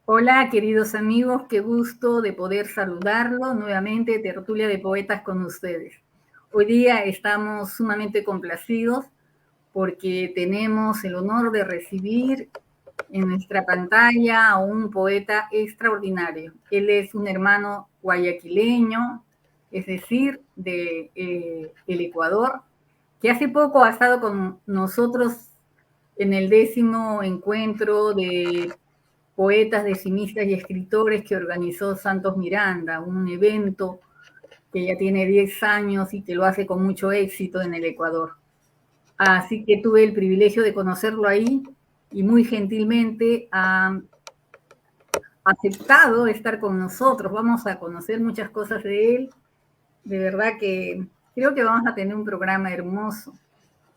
Hola, queridos amigos, qué gusto de poder saludarlos nuevamente, Tertulia de Poetas con ustedes. Hoy día estamos sumamente complacidos porque tenemos el honor de recibir en nuestra pantalla a un poeta extraordinario. Él es un hermano guayaquileño, es decir, de el Ecuador, que hace poco ha estado con nosotros en el 10º encuentro de poetas, decimistas y escritores que organizó Santos Miranda, un evento que ya tiene 10 años y que lo hace con mucho éxito en el Ecuador. Así que tuve el privilegio de conocerlo ahí y muy gentilmente ha aceptado estar con nosotros. Vamos a conocer muchas cosas de él. De verdad que creo que vamos a tener un programa hermoso.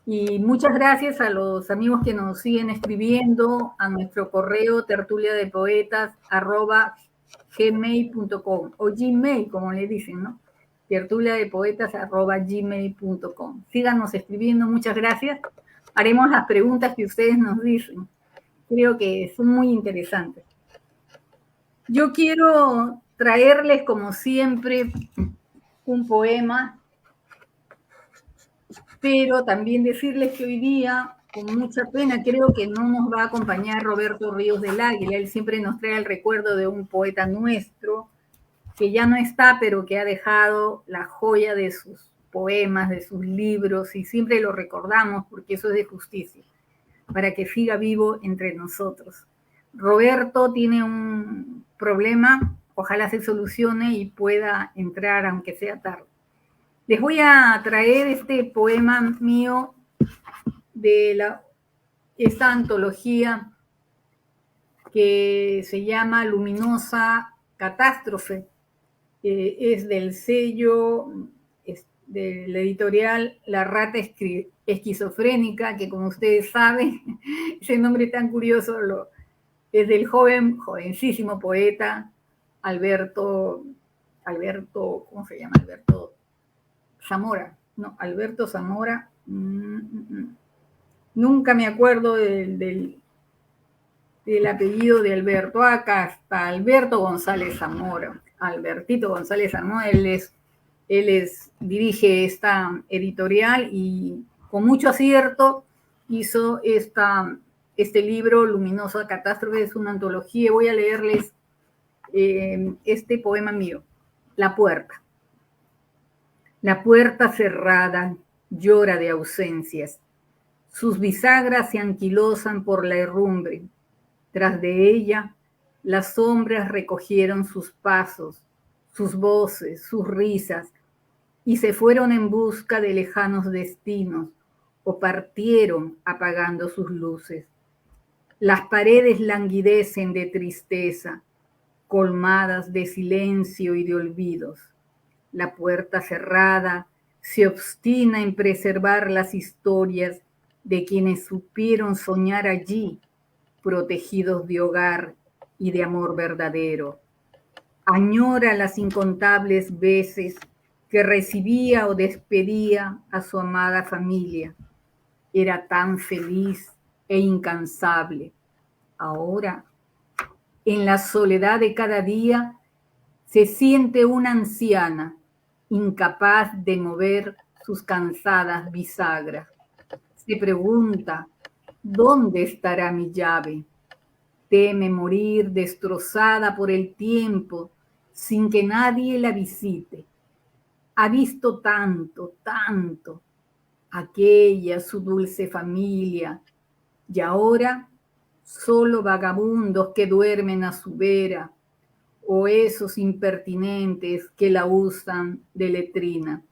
Y muchas gracias a los amigos que nos siguen escribiendo a nuestro correo tertuliadepoetas@gmail.com o Gmail, como le dicen, ¿no? tertuliadepoetas@gmail.com. Síganos escribiendo, muchas gracias. Haremos las preguntas que ustedes nos dicen. Creo que son muy interesantes. Yo quiero traerles, como siempre, un poema, pero también decirles que hoy día, con mucha pena, creo que no nos va a acompañar Roberto Ríos del Águila. Él siempre nos trae el recuerdo de un poeta nuestro que ya no está, pero que ha dejado la joya de sus poemas, de sus libros, y siempre lo recordamos porque eso es de justicia, para que siga vivo entre nosotros. Roberto tiene un problema, ojalá se solucione y pueda entrar aunque sea tarde. Les voy a traer este poema mío de esta antología que se llama Luminosa Catástrofe. Es del sello de la editorial La Rata Esquizofrénica, que como ustedes saben, ese nombre tan curioso es del jovencísimo poeta Alberto, ¿cómo se llama? Alberto Zamora, no, Alberto Zamora, nunca me acuerdo del apellido de Alberto, acá está Alberto González Zamora, Albertito González Zamora, dirige esta editorial y con mucho acierto hizo este libro, Luminosa Catástrofe, es una antología. Voy a leerles este poema mío, La Puerta. La puerta cerrada llora de ausencias. Sus bisagras se anquilosan por la herrumbre. Tras de ella, las sombras recogieron sus pasos, sus voces, sus risas, y se fueron en busca de lejanos destinos, o partieron apagando sus luces. Las paredes languidecen de tristeza, colmadas de silencio y de olvidos. La puerta cerrada se obstina en preservar las historias de quienes supieron soñar allí, protegidos de hogar y de amor verdadero. Añora las incontables veces que recibía o despedía a su amada familia. Era tan feliz e incansable. Ahora, en la soledad de cada día, se siente una anciana, incapaz de mover sus cansadas bisagras. Se pregunta, ¿dónde estará mi llave? Teme morir destrozada por el tiempo sin que nadie la visite. Ha visto tanto, tanto, aquella su dulce familia, y ahora solo vagabundos que duermen a su vera, o esos impertinentes que la usan de letrina.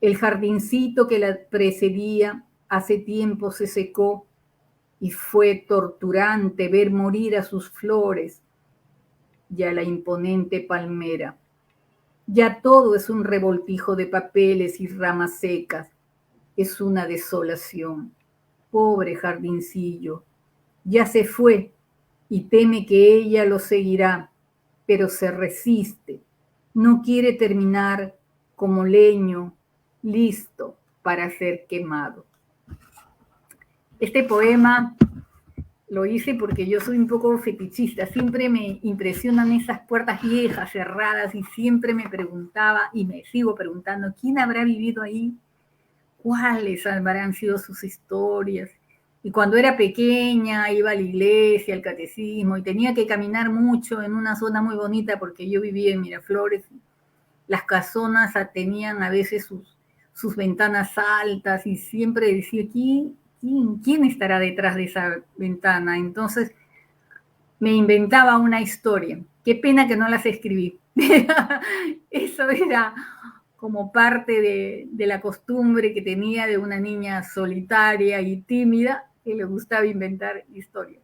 El jardincito que la precedía hace tiempo se secó y fue torturante ver morir a sus flores y a la imponente palmera. Ya todo es un revoltijo de papeles y ramas secas. Es una desolación. Pobre jardincillo. Ya se fue y teme que ella lo seguirá, pero se resiste. No quiere terminar como leño listo para ser quemado. Este poema lo hice porque yo soy un poco fetichista, siempre me impresionan esas puertas viejas, cerradas, y siempre me preguntaba, y me sigo preguntando, ¿quién habrá vivido ahí? ¿Cuáles habrán sido sus historias? Y cuando era pequeña iba a la iglesia, al catecismo, y tenía que caminar mucho en una zona muy bonita porque yo vivía en Miraflores. Las casonas tenían a veces sus ventanas altas y siempre decía, ¿quién estará detrás de esa ventana? Entonces me inventaba una historia. Qué pena que no las escribí. Eso era como parte de la costumbre que tenía de una niña solitaria y tímida que le gustaba inventar historias.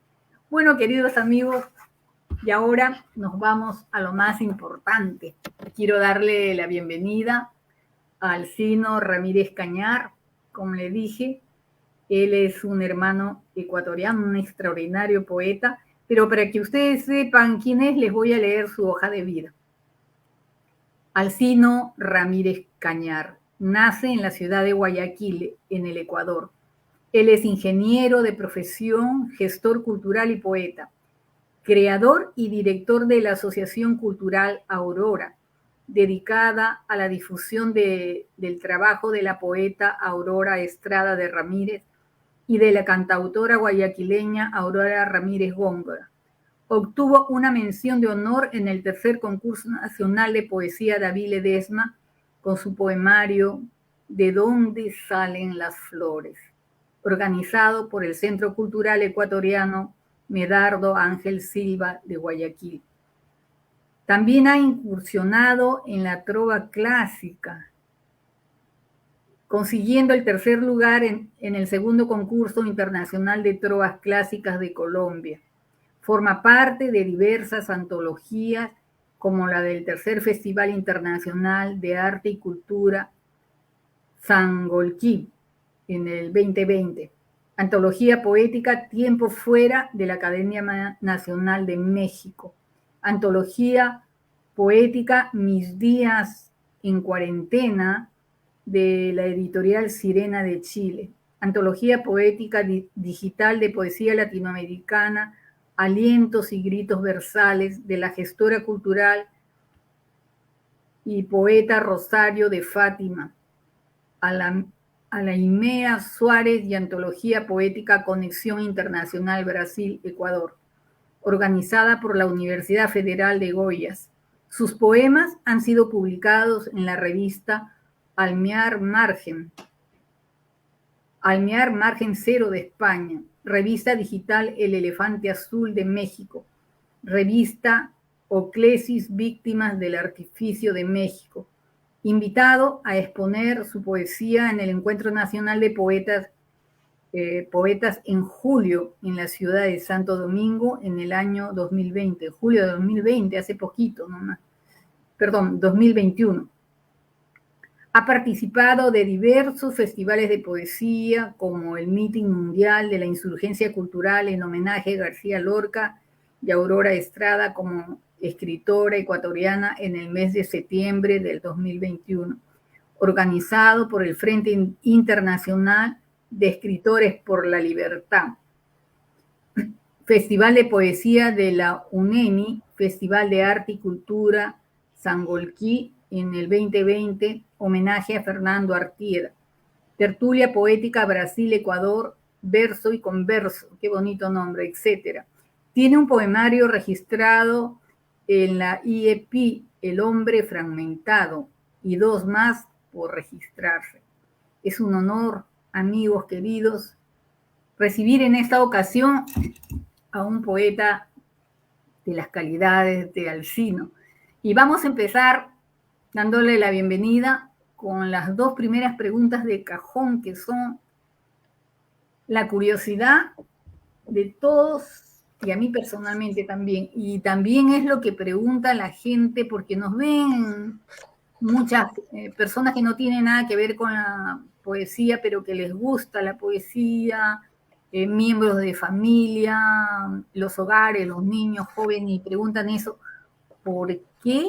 Bueno, queridos amigos, y ahora nos vamos a lo más importante. Quiero darle la bienvenida a Alcino Ramírez Cañar. Como le dije, él es un hermano ecuatoriano, un extraordinario poeta, pero para que ustedes sepan quién es, les voy a leer su hoja de vida. Alcino Ramírez Cañar nace en la ciudad de Guayaquil, en el Ecuador. Él es ingeniero de profesión, gestor cultural y poeta, creador y director de la Asociación Cultural Aurora, dedicada a la difusión del trabajo de la poeta Aurora Estrada de Ramírez y de la cantautora guayaquileña Aurora Ramírez Góngora. Obtuvo una mención de honor en el tercer concurso nacional de poesía David Ledesma con su poemario ¿De dónde salen las flores?, organizado por el Centro Cultural Ecuatoriano Medardo Ángel Silva de Guayaquil. También ha incursionado en la trova clásica, consiguiendo el tercer lugar en el segundo concurso internacional de trovas clásicas de Colombia. Forma parte de diversas antologías, como la del tercer Festival Internacional de Arte y Cultura Sangolquí en el 2020. Antología poética Tiempo Fuera de la Academia Nacional de México. Antología poética Mis Días en Cuarentena de la editorial Sirena de Chile. Antología poética digital de poesía latinoamericana Alientos y Gritos Versales de la gestora cultural y poeta Rosario de Fátima. Alaimea Suárez y Antología Poética Conexión Internacional Brasil-Ecuador, organizada por la Universidad Federal de Goiás. Sus poemas han sido publicados en la revista Almear Margen Cero de España, revista digital El Elefante Azul de México, revista Oclesis Víctimas del Artificio de México. Invitado a exponer su poesía en el Encuentro Nacional de Poetas en julio en la ciudad de Santo Domingo en el año 2020, julio de 2020, hace poquito nomás, 2021. Ha participado de diversos festivales de poesía, como el Meeting Mundial de la Insurgencia Cultural en homenaje a García Lorca y Aurora Estrada como escritora ecuatoriana en el mes de septiembre del 2021, organizado por el Frente Internacional de Escritores por la Libertad. Festival de Poesía de la UNEMI, Festival de Arte y Cultura Sangolquí en el 2020, homenaje a Fernando Artieda. Tertulia Poética Brasil-Ecuador, Verso y Converso, qué bonito nombre, etc. Tiene un poemario registrado en la IEP, El Hombre Fragmentado, y 2 más por registrarse. Es un honor, amigos queridos, recibir en esta ocasión a un poeta de las calidades de Alcino. Y vamos a empezar dándole la bienvenida con las 2 primeras preguntas de cajón, que son la curiosidad de todos, y a mí personalmente también, y también es lo que pregunta la gente, porque nos ven muchas personas que no tienen nada que ver con la poesía, pero que les gusta la poesía, miembros de familia, los hogares, los niños, jóvenes, y preguntan eso: ¿por qué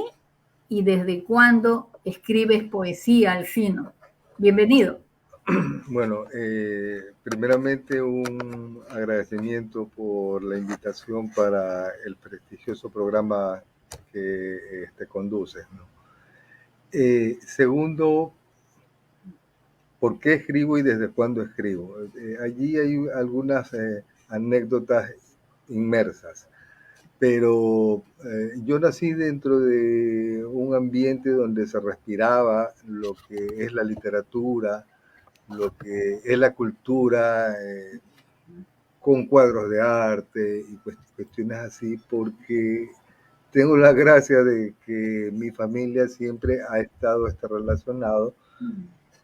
y desde cuándo escribes poesía, Alcino? Bienvenido. Bueno, primeramente un agradecimiento por la invitación para el prestigioso programa que conduces, ¿no? Segundo, ¿por qué escribo y desde cuándo escribo? Allí hay algunas anécdotas inmersas, pero yo nací dentro de un ambiente donde se respiraba lo que es la literatura, lo que es la cultura, con cuadros de arte y cuestiones así, porque tengo la gracia de que mi familia siempre ha estado relacionado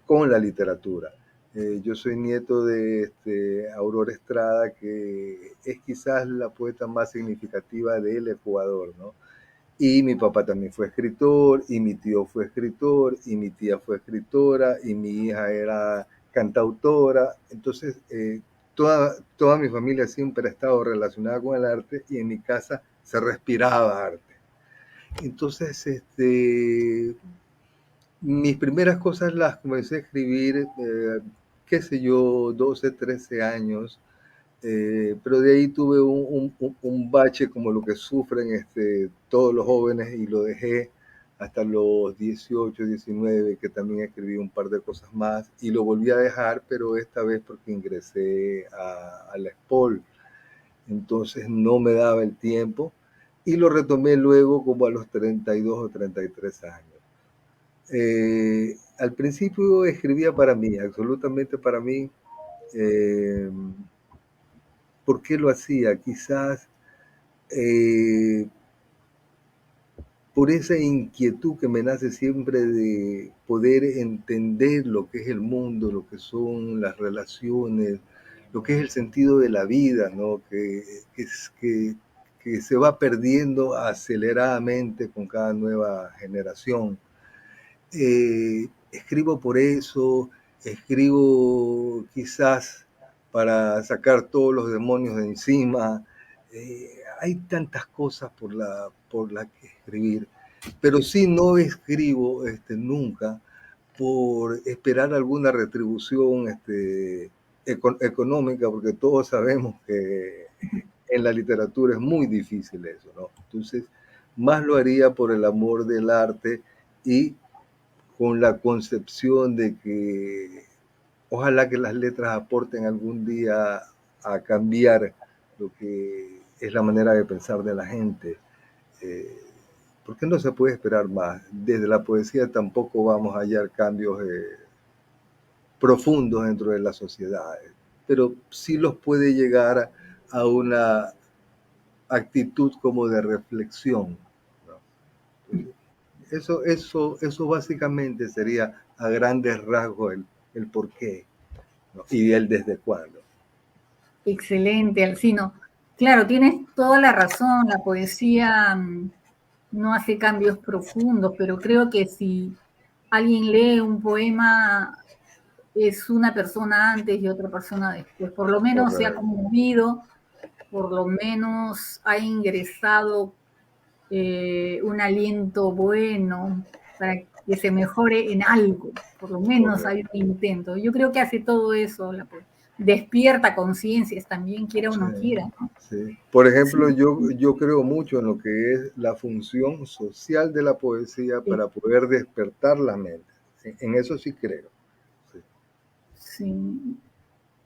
con la literatura. Yo soy nieto de Aurora Estrada, que es quizás la poeta más significativa del Ecuador, ¿no? Y mi papá también fue escritor, y mi tío fue escritor, y mi tía fue escritora, y mi hija era cantautora. Entonces, toda mi familia siempre ha estado relacionada con el arte y en mi casa se respiraba arte. Entonces, mis primeras cosas las comencé a escribir, qué sé yo, 12, 13 años, pero de ahí tuve un bache como lo que sufren todos los jóvenes y lo dejé hasta los 18, 19, que también escribí un par de cosas más y lo volví a dejar, pero esta vez porque ingresé a la SPOL, entonces no me daba el tiempo y lo retomé luego como a los 32 o 33 años. Al principio escribía para mí, absolutamente para mí. Eh, ¿Por qué lo hacía? Quizás eh, por esa inquietud que me nace siempre de poder entender lo que es el mundo, lo que son las relaciones, lo que es el sentido de la vida, ¿no? Que se va perdiendo aceleradamente con cada nueva generación. Escribo por eso, escribo quizás para sacar todos los demonios de encima. Hay tantas cosas por la que escribir, pero sí no escribo nunca por esperar alguna retribución económica, porque todos sabemos que en la literatura es muy difícil eso, ¿no? Entonces, más lo haría por el amor del arte y con la concepción de que ojalá que las letras aporten algún día a cambiar lo que es la manera de pensar de la gente. Eh, porque no se puede esperar más. Desde la poesía tampoco vamos a hallar cambios profundos dentro de las sociedades, pero sí los puede llegar a una actitud como de reflexión, ¿no? Eso básicamente sería a grandes rasgos el por qué, ¿no? Y el desde cuándo. Excelente, Alcino. Claro, tienes toda la razón, la poesía no hace cambios profundos, pero creo que si alguien lee un poema es una persona antes y otra persona después, por lo menos se ha Correcto. conmovido, por lo menos ha ingresado un aliento bueno para que se mejore en algo, por lo menos hay Correcto. un intento. Yo creo que hace todo eso, despierta conciencias también, quiera o Sí, no quiera, ¿no? sí. Por ejemplo, Sí, yo creo mucho en lo que es la función social de la poesía sí, para poder despertar la mente. En eso sí creo. Sí, sí.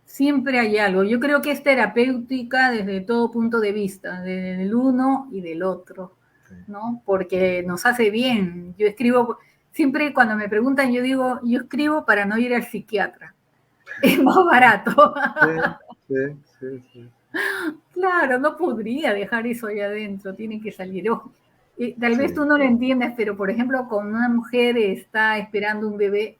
Siempre hay algo. Yo creo que es terapéutica desde todo punto de vista, del uno y del otro, sí. ¿no? Porque nos hace bien. Yo escribo, siempre cuando me preguntan, yo digo, yo escribo para no ir al psiquiatra. Es más barato. Sí, sí, sí, sí. Claro, no podría dejar eso allá adentro, tiene que salir. Tal vez Sí, tú no lo entiendas, pero por ejemplo, cuando una mujer está esperando un bebé,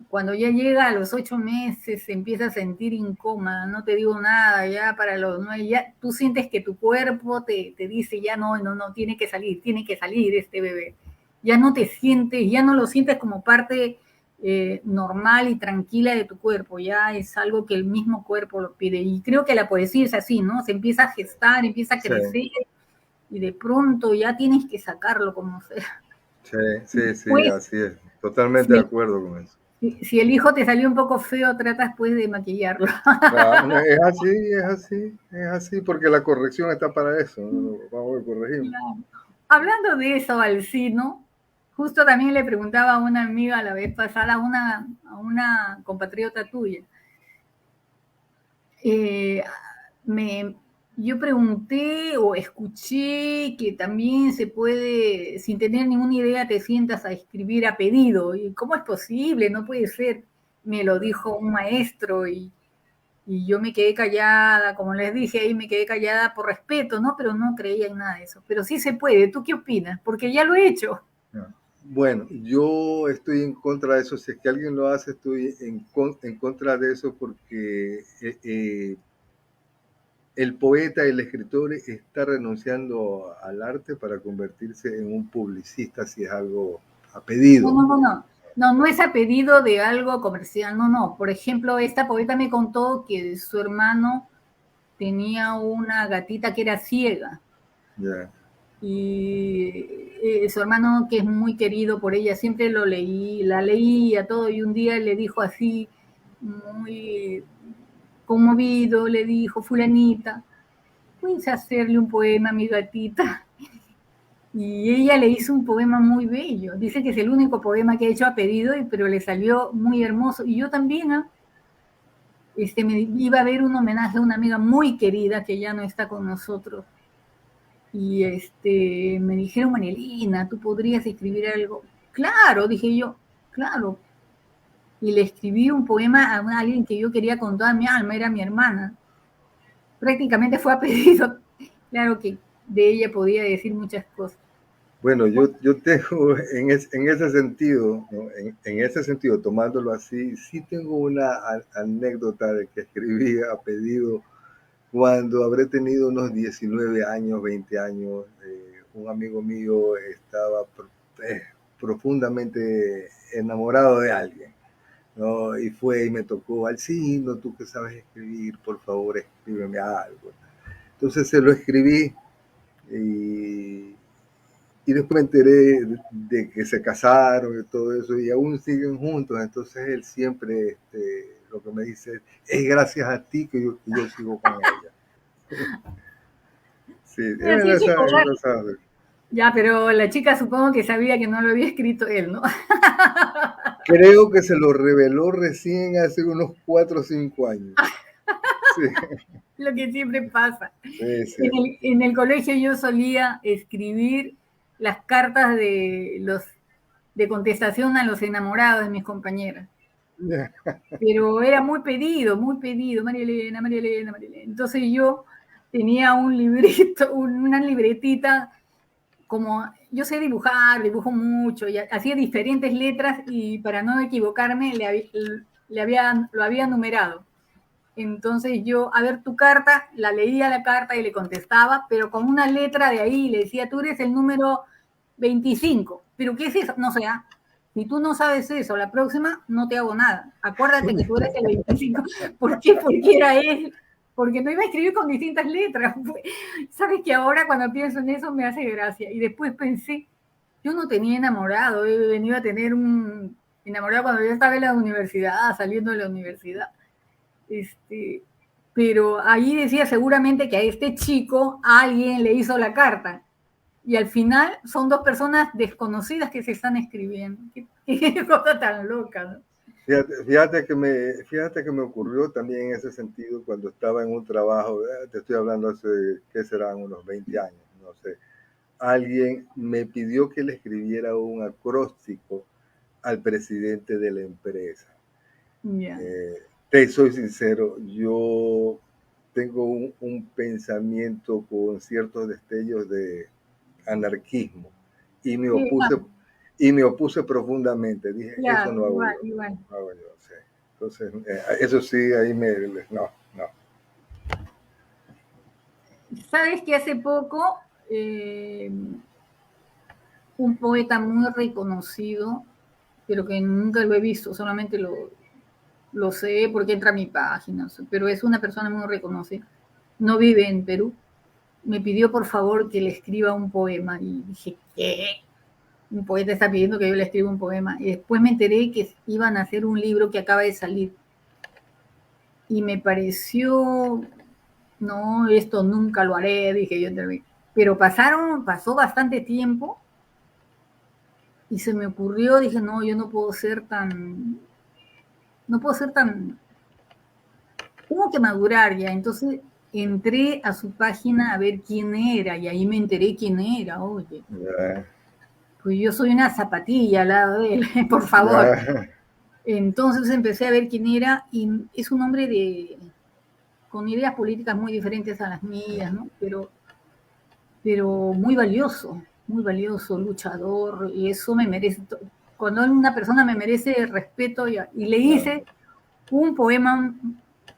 cuando ya llega a los 8 meses se empieza a sentir incómoda, no te digo nada, ya para los 9, ya tú sientes que tu cuerpo te dice, ya no, no, no, tiene que salir este bebé. Ya no te sientes, ya no lo sientes como parte normal y tranquila de tu cuerpo, ya es algo que el mismo cuerpo lo pide. Y creo que la poesía es así, ¿no? Se empieza a gestar, empieza a sí, crecer y de pronto ya tienes que sacarlo como sea. sí, sí, sí, Pues así es. Totalmente de sí, acuerdo con eso. Si el hijo te salió un poco feo, tratas pues de maquillarlo. Claro, no, es así, porque la corrección está para eso, ¿no? Vamos a corregir. Claro. Hablando de eso, Alcino, justo también le preguntaba a una amiga la vez pasada, a una compatriota tuya, eh, me, yo pregunté o escuché que también se puede, sin tener ninguna idea, te sientas a escribir a pedido. ¿Y cómo es posible? No puede ser. Me lo dijo un maestro y yo me quedé callada, como les dije ahí, me quedé callada por respeto, ¿no? Pero no creía en nada de eso. Pero sí se puede. ¿Tú qué opinas? Porque ya lo he hecho. Bueno, yo estoy en contra de eso. Si es que alguien lo hace, estoy en contra de eso porque el poeta, el escritor está renunciando al arte para convertirse en un publicista si es algo a No, pedido. no, no, no. No, no es a pedido de algo comercial, no, no. Por ejemplo, esta poeta me contó que su hermano tenía una gatita que era ciega Ya. y su hermano, que es muy querido por ella, siempre la leía todo y un día le dijo así, muy conmovido, le dijo, fulanita, puedes hacerle un poema a mi gatita. Y ella le hizo un poema muy bello. Dice que es el único poema que ha hecho a pedido, pero le salió muy hermoso. Y yo también, me iba a ver un homenaje a una amiga muy querida que ya no está con nosotros. Y me dijeron, Manelina, ¿tú podrías escribir algo? Claro, dije yo, claro. Y le escribí un poema a alguien que yo quería con toda mi alma, era mi hermana. Prácticamente fue a pedido. Claro que de ella podía decir muchas cosas. Bueno, yo tengo en ese sentido, ¿no? En ese sentido, tomándolo así, sí tengo una anécdota de que escribí a pedido cuando habré tenido unos 19 años, 20 años. Un amigo mío estaba eh, profundamente enamorado de alguien, ¿no? Y fue y me tocó, Alcino, tú que sabes escribir, por favor, escríbeme algo. Entonces se lo escribí y, y después me enteré de que se casaron y todo eso y aún siguen juntos. Entonces él siempre lo que me dice es gracias a ti que yo sigo con ella. Sí, Así es, esa sabe. ya, pero la chica supongo que sabía que no lo había escrito él, ¿no? Creo que se lo reveló recién hace unos 4 o 5 años. Sí, Lo que siempre pasa. sí, sí. En el colegio yo solía escribir las cartas de contestación a los enamorados de mis compañeras. Pero era muy pedido, María Elena, María Elena, María Elena. Entonces yo tenía un librito, una libretita, como yo sé dibujar, dibujo mucho, y hacía diferentes letras y para no equivocarme lo había numerado. Entonces yo, a ver tu carta, la leía la carta y le contestaba, pero con una letra de ahí le decía, tú eres el número 25. ¿Pero qué es eso? No sé, si tú no sabes eso, la próxima no te hago nada. Acuérdate que tú eres el 25. ¿Por qué? Porque era él. Porque no iba a escribir con distintas letras. Sabes que ahora cuando pienso en eso me hace gracia. Y después pensé, yo no tenía enamorado, he venido a tener un enamorado cuando yo estaba en la universidad, saliendo de la universidad. Este, pero ahí decía seguramente que a este chico alguien le hizo la carta. Y al final son dos personas desconocidas que se están escribiendo. Qué cosa tan loca, ¿no? Fíjate que me ocurrió también en ese sentido cuando estaba en un trabajo, te estoy hablando hace, ¿qué serán? Unos 20 años, no sé. Alguien me pidió que le escribiera un acróstico al presidente de la empresa. Ya. Te soy sincero, yo tengo un pensamiento con ciertos destellos de anarquismo y me Sí, opuse no, y me opuse profundamente. Dije, eso claro, no hago igual, yo, igual. no hago yo. Sí. Entonces, eso sí, ahí no, no. ¿Sabes que hace poco eh, un poeta muy reconocido, pero que nunca lo he visto, solamente lo sé porque entra a mi página, pero es una persona muy reconocida, no vive en Perú, me pidió por favor que le escriba un poema y dije, ¿qué? un poeta está pidiendo que yo le escriba un poema. Y después me enteré que iban a hacer un libro que acaba de salir. Y me pareció, no, esto nunca lo haré, dije yo. Pero pasó bastante tiempo y se me ocurrió, dije, no, yo no puedo ser tan, tengo que madurar ya. Entonces entré a su página a ver quién era y ahí me enteré quién era, oye. Ya, Pues yo soy una zapatilla al lado de él, por favor. ya, Entonces empecé a ver quién era y es un hombre con ideas políticas muy diferentes a las mías, ¿no? Pero muy valioso, luchador, y eso me merece, cuando una persona me merece respeto, y le claro, hice un poema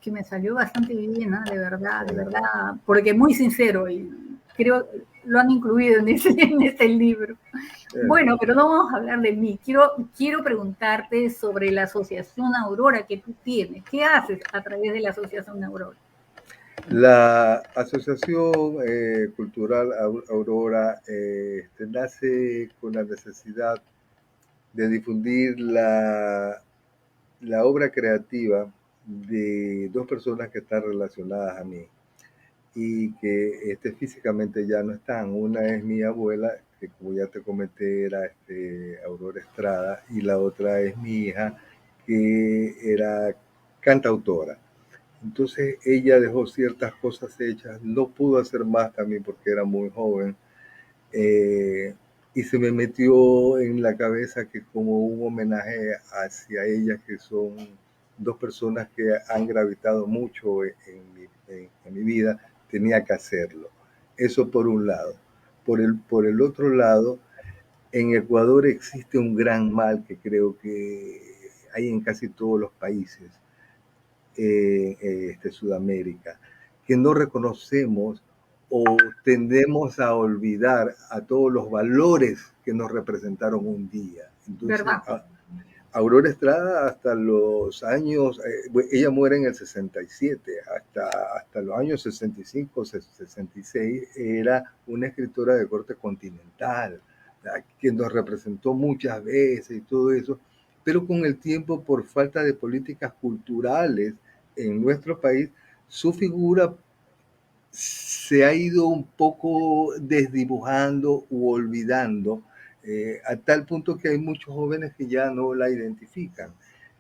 que me salió bastante bien, ¿no? De verdad, porque muy sincero, y creo lo han incluido en este libro. Bueno, pero no vamos a hablar de mí. Quiero preguntarte sobre la Asociación Aurora que tú tienes. ¿Qué haces a través de la Asociación Aurora? La Asociación Cultural Aurora nace con la necesidad de difundir la obra creativa de dos personas que están relacionadas a mí y que físicamente ya no están. Una es mi abuela, que como ya te comenté era Aurora Estrada, y la otra es mi hija, que era cantautora. Entonces ella dejó ciertas cosas hechas, no pudo hacer más también porque era muy joven, eh, y se me metió en la cabeza que como un homenaje hacia ella, que son dos personas que han gravitado mucho en mi vida, tenía que hacerlo. Eso por un lado. Por el otro lado, en Ecuador existe un gran mal que creo que hay en casi todos los países, Sudamérica, que no reconocemos o tendemos a olvidar a todos los valores que nos representaron un día. Entonces, ¿Verdad? Aurora Estrada hasta los años, ella muere en el 67, hasta los años 65, 66, era una escritora de corte continental, que nos representó muchas veces y todo eso, pero con el tiempo, por falta de políticas culturales en nuestro país, su figura se ha ido un poco desdibujando u olvidando, a tal punto que hay muchos jóvenes que ya no la identifican.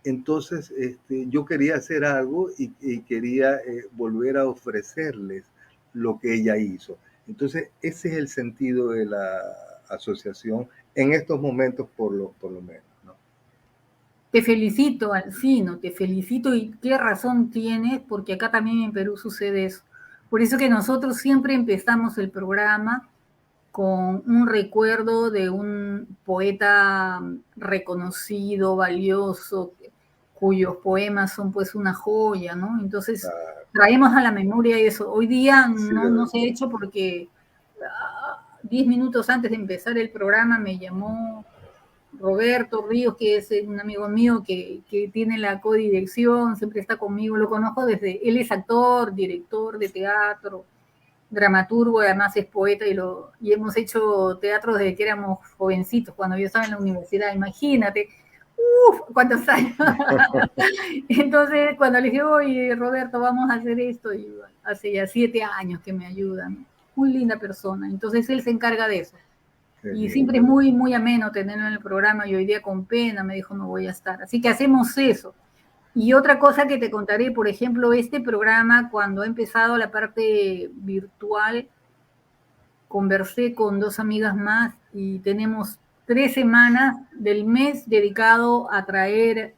Entonces, yo quería hacer algo y quería volver a ofrecerles lo que ella hizo. Entonces, ese es el sentido de la asociación en estos momentos, por lo menos, ¿no? Te felicito, Alcino, te felicito y qué razón tienes, porque acá también en Perú sucede eso. Por eso que nosotros siempre empezamos el programa con un recuerdo de un poeta reconocido, valioso, cuyos poemas son pues una joya, ¿no? Entonces Ah, traemos a la memoria eso. Hoy día sí, no se ha hecho porque 10 minutos antes de empezar el programa me llamó Roberto Ríos, que es un amigo mío que tiene la codirección, siempre está conmigo, lo conozco él es actor, director de teatro, dramaturgo, además es poeta y hemos hecho teatro desde que éramos jovencitos, cuando yo estaba en la universidad, imagínate, cuántos años. Entonces, cuando le dije, oye, Roberto, vamos a hacer esto, y hace ya 7 años que me ayudan, muy linda persona, entonces él se encarga de eso. qué Y siempre es lindo. muy, muy ameno tenerlo en el programa, y hoy día con pena me dijo no voy a estar. Así que hacemos eso. Y otra cosa que te contaré, por ejemplo, este programa, cuando ha empezado la parte virtual, conversé con 2 amigas más y tenemos 3 semanas del mes dedicado a traer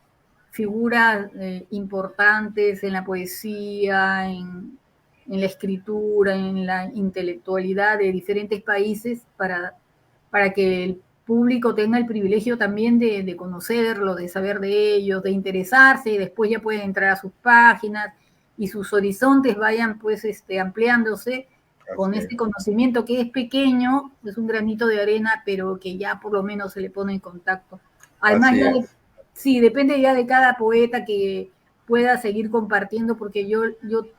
figuras importantes en la poesía, en la escritura, en la intelectualidad de diferentes países para que el público tenga el privilegio también de conocerlo, de saber de ellos, de interesarse, y después ya pueden entrar a sus páginas y sus horizontes vayan pues ampliándose con Así este es. conocimiento que es pequeño, es un granito de arena, pero que ya por lo menos se le pone en contacto. Además, Así es. sí, depende ya de cada poeta que pueda seguir compartiendo, porque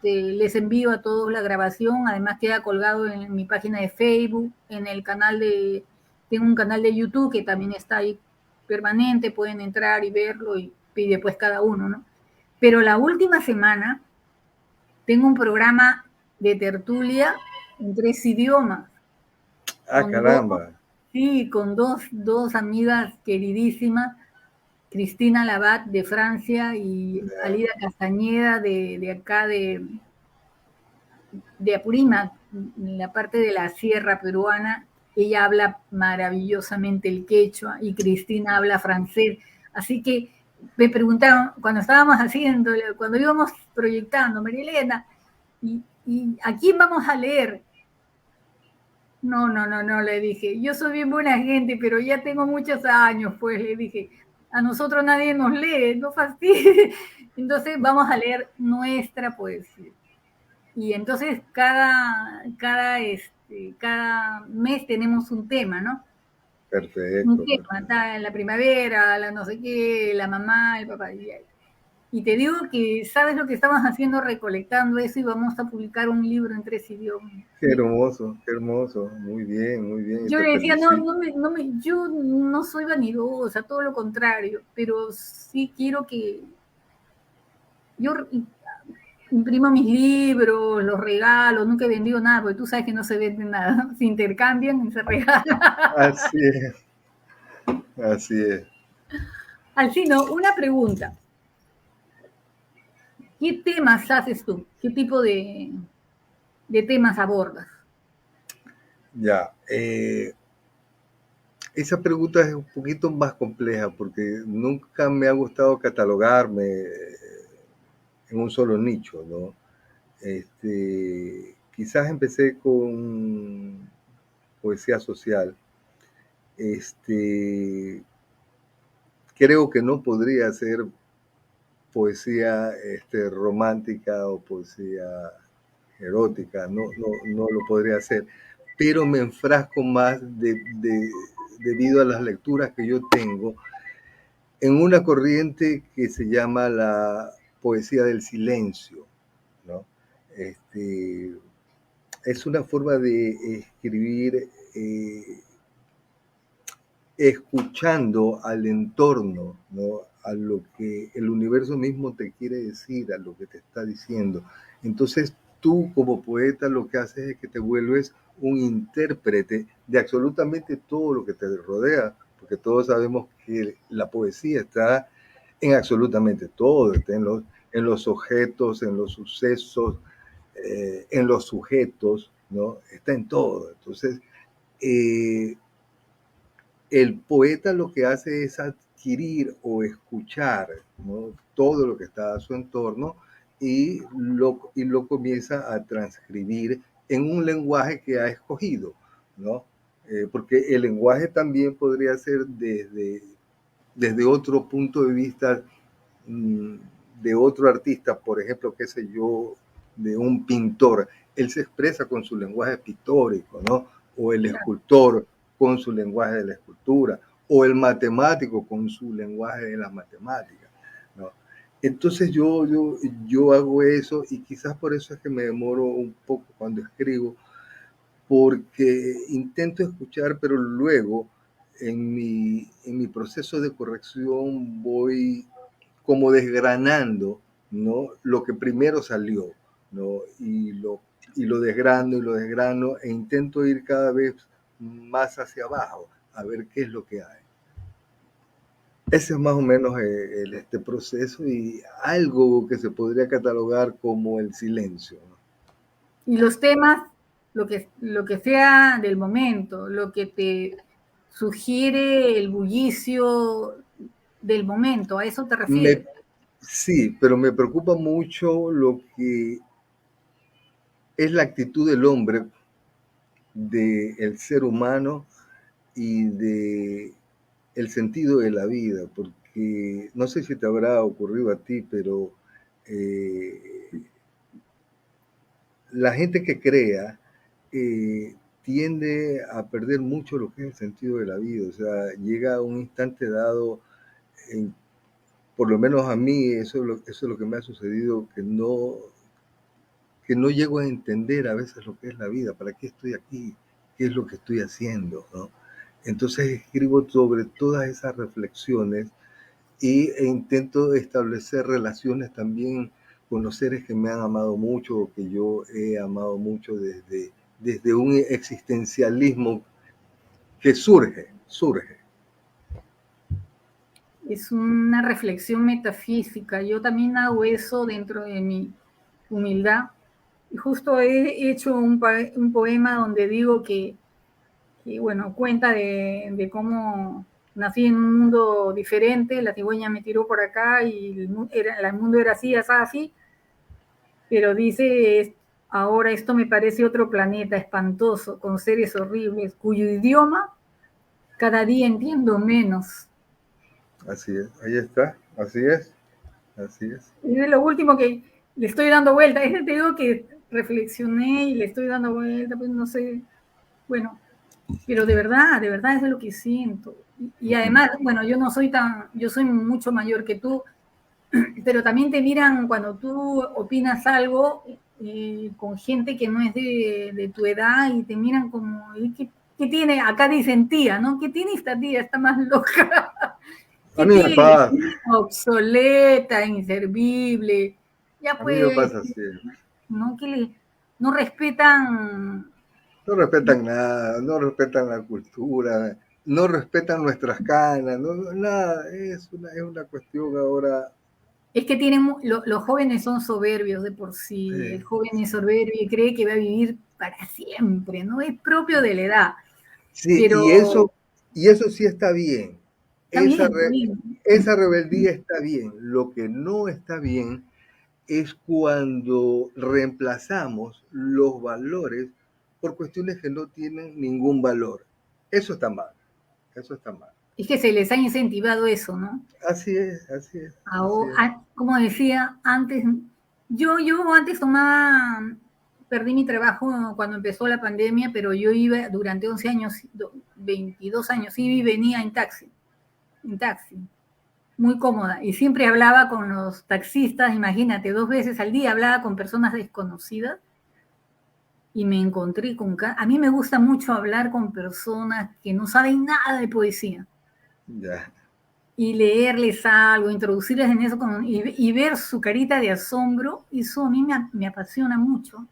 les envío a todos la grabación, además queda colgado en mi página de Facebook, en el canal de tengo un canal de YouTube que también está ahí permanente, pueden entrar y verlo y después cada uno, ¿no? Pero la última semana tengo un programa de tertulia en 3 idiomas, Ah, con dos, caramba. sí, con dos amigas queridísimas, Cristina Labat de Francia y Alida Castañeda de acá de Apurímac, en la parte de la sierra peruana. Ella habla maravillosamente el quechua y Cristina habla francés. Así que me preguntaron, cuando estábamos haciendo, cuando íbamos proyectando, María Elena, ¿y a quién vamos a leer? No, no, no, no, le dije, yo soy bien buena gente, pero ya tengo muchos años, pues le dije, a nosotros nadie nos lee, no fastidies. Entonces vamos a leer nuestra poesía. Y entonces cada mes tenemos un tema, ¿no? Un Perfecto, tema, perfecto. está en la primavera, la no sé qué, la mamá, el papá. Y te digo que, ¿sabes lo que estamos haciendo? Recolectando eso y vamos a publicar un libro en 3 idiomas. Qué hermoso, qué hermoso. Muy bien, y Yo te le decía, no, felicito. yo no soy vanidosa, todo lo contrario, pero sí quiero que yo imprimo mis libros, los regalo, nunca he vendido nada, porque tú sabes que no se vende nada, se intercambian y se regalan. Así es, así es. Alcino, una pregunta. ¿Qué temas haces tú? ¿Qué tipo de temas abordas? Ya, esa pregunta es un poquito más compleja porque nunca me ha gustado catalogarme en un solo nicho, ¿no? Quizás empecé con poesía social. Este, creo que no podría ser poesía romántica o poesía erótica, no lo podría hacer, pero me enfrasco más debido a las lecturas que yo tengo en una corriente que se llama la poesía del silencio, ¿no? Este, es una forma de escribir escuchando al entorno, ¿no? A lo que el universo mismo te quiere decir, a lo que te está diciendo. Entonces tú como poeta lo que haces es que te vuelves un intérprete de absolutamente todo lo que te rodea, porque todos sabemos que la poesía está en absolutamente todo, está en los objetos, en los sucesos, en los sujetos, ¿no? Está en todo. Entonces, eh, el poeta lo que hace es adquirir o escuchar, ¿no? Todo lo que está a su entorno y lo comienza a transcribir en un lenguaje que ha escogido, ¿no? Porque el lenguaje también podría ser desde otro punto de vista mm, de otro artista, por ejemplo, qué sé yo, de un pintor. Él se expresa con su lenguaje pictórico, ¿no? O el Claro. escultor con su lenguaje de la escultura, o el matemático con su lenguaje de las matemáticas, ¿no? Entonces yo hago eso y quizás por eso es que me demoro un poco cuando escribo, porque intento escuchar, pero luego en mi proceso de corrección voy como desgranando, ¿no? Lo que primero salió, ¿no? Y lo desgrano y lo desgrano e intento ir cada vez más hacia abajo a ver qué es lo que hay. Ese es más o menos este proceso y algo que se podría catalogar como el silencio, ¿no? Y los temas, lo que sea del momento, lo que te sugiere el bullicio del momento, ¿a eso te refieres? Me, sí, pero me preocupa mucho lo que es la actitud del hombre, del ser humano y de el sentido de la vida, porque no sé si te habrá ocurrido a ti, pero eh, la gente que crea tiende a perder mucho lo que es el sentido de la vida, o sea, llega a un instante dado, en, por lo menos a mí, eso es lo que me ha sucedido, que no llego a entender a veces lo que es la vida, para qué estoy aquí, qué es lo que estoy haciendo, ¿no? Entonces escribo sobre todas esas reflexiones e intento establecer relaciones también con los seres que me han amado mucho o que yo he amado mucho desde un existencialismo que surge. Es una reflexión metafísica. Yo también hago eso dentro de mi humildad. Y justo he hecho un poema donde digo que bueno, cuenta de cómo nací en un mundo diferente, la cigüeña me tiró por acá y el mundo era así, así, así, pero dice, ahora esto me parece otro planeta espantoso, con seres horribles, cuyo idioma cada día entiendo menos. Así es, ahí está, así es, así es. Y es lo último que le estoy dando vuelta. Es que te digo que reflexioné y le estoy dando vuelta, pues no sé, bueno, pero de verdad es lo que siento. Y además, bueno, yo soy mucho mayor que tú, pero también te miran cuando tú opinas algo con gente que no es de tu edad y te miran como, ¿qué tiene? Acá dicen tía, ¿no? ¿Qué tiene esta tía? Está más loca. A ¿Qué mí me tiene? pasa, Obsoleta, inservible. Ya a mí me pues, pasa así. ¿no? No respetan. No respetan nada, no respetan la cultura, no respetan nuestras canas, nada, es una cuestión ahora. Es que los jóvenes son soberbios de por sí. Sí, El joven es sí. soberbio y cree que va a vivir para siempre, ¿no? Es propio de la edad. Sí, Pero y eso sí está bien. está Esa, bien, está re- bien. esa rebeldía está bien. Lo que no está bien es cuando reemplazamos los valores por cuestiones que no tienen ningún valor. Eso está mal, eso está mal. Es que se les ha incentivado eso, ¿no? Así es, así es, así es. Ahora, como decía antes, yo antes perdí mi trabajo cuando empezó la pandemia, pero yo iba durante 11 años, 22 años, iba y venía en taxi, muy cómoda. Y siempre hablaba con los taxistas, imagínate, 2 veces al día hablaba con personas desconocidas y me encontré a mí me gusta mucho hablar con personas que no saben nada de poesía Ya. y leerles algo, introducirles en eso y ver su carita de asombro, eso a mí me apasiona mucho.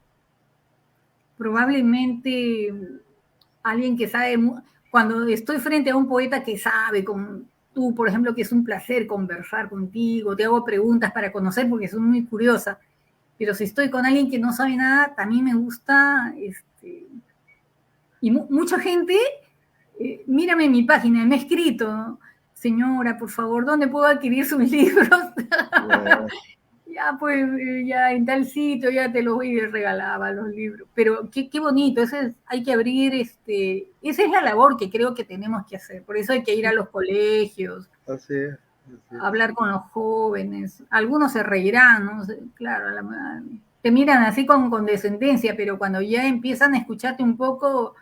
Probablemente alguien que sabe, cuando estoy frente a un poeta que sabe, como tú, por ejemplo, que es un placer conversar contigo, te hago preguntas para conocer porque soy muy curiosa, pero si estoy con alguien que no sabe nada, también me gusta, y mucha gente, mírame en mi página, me ha escrito, señora, por favor, ¿dónde puedo adquirir sus libros? Ya. Ya, pues, ya en tal sitio, ya te los voy y regalaba los libros. Pero qué bonito, hay que abrir, esa es la labor que creo que tenemos que hacer. Por eso hay que ir a los colegios, Así es, así es. hablar con los jóvenes. Algunos se reirán, ¿no? Claro, te miran así con condescendencia, pero cuando ya empiezan a escucharte un poco,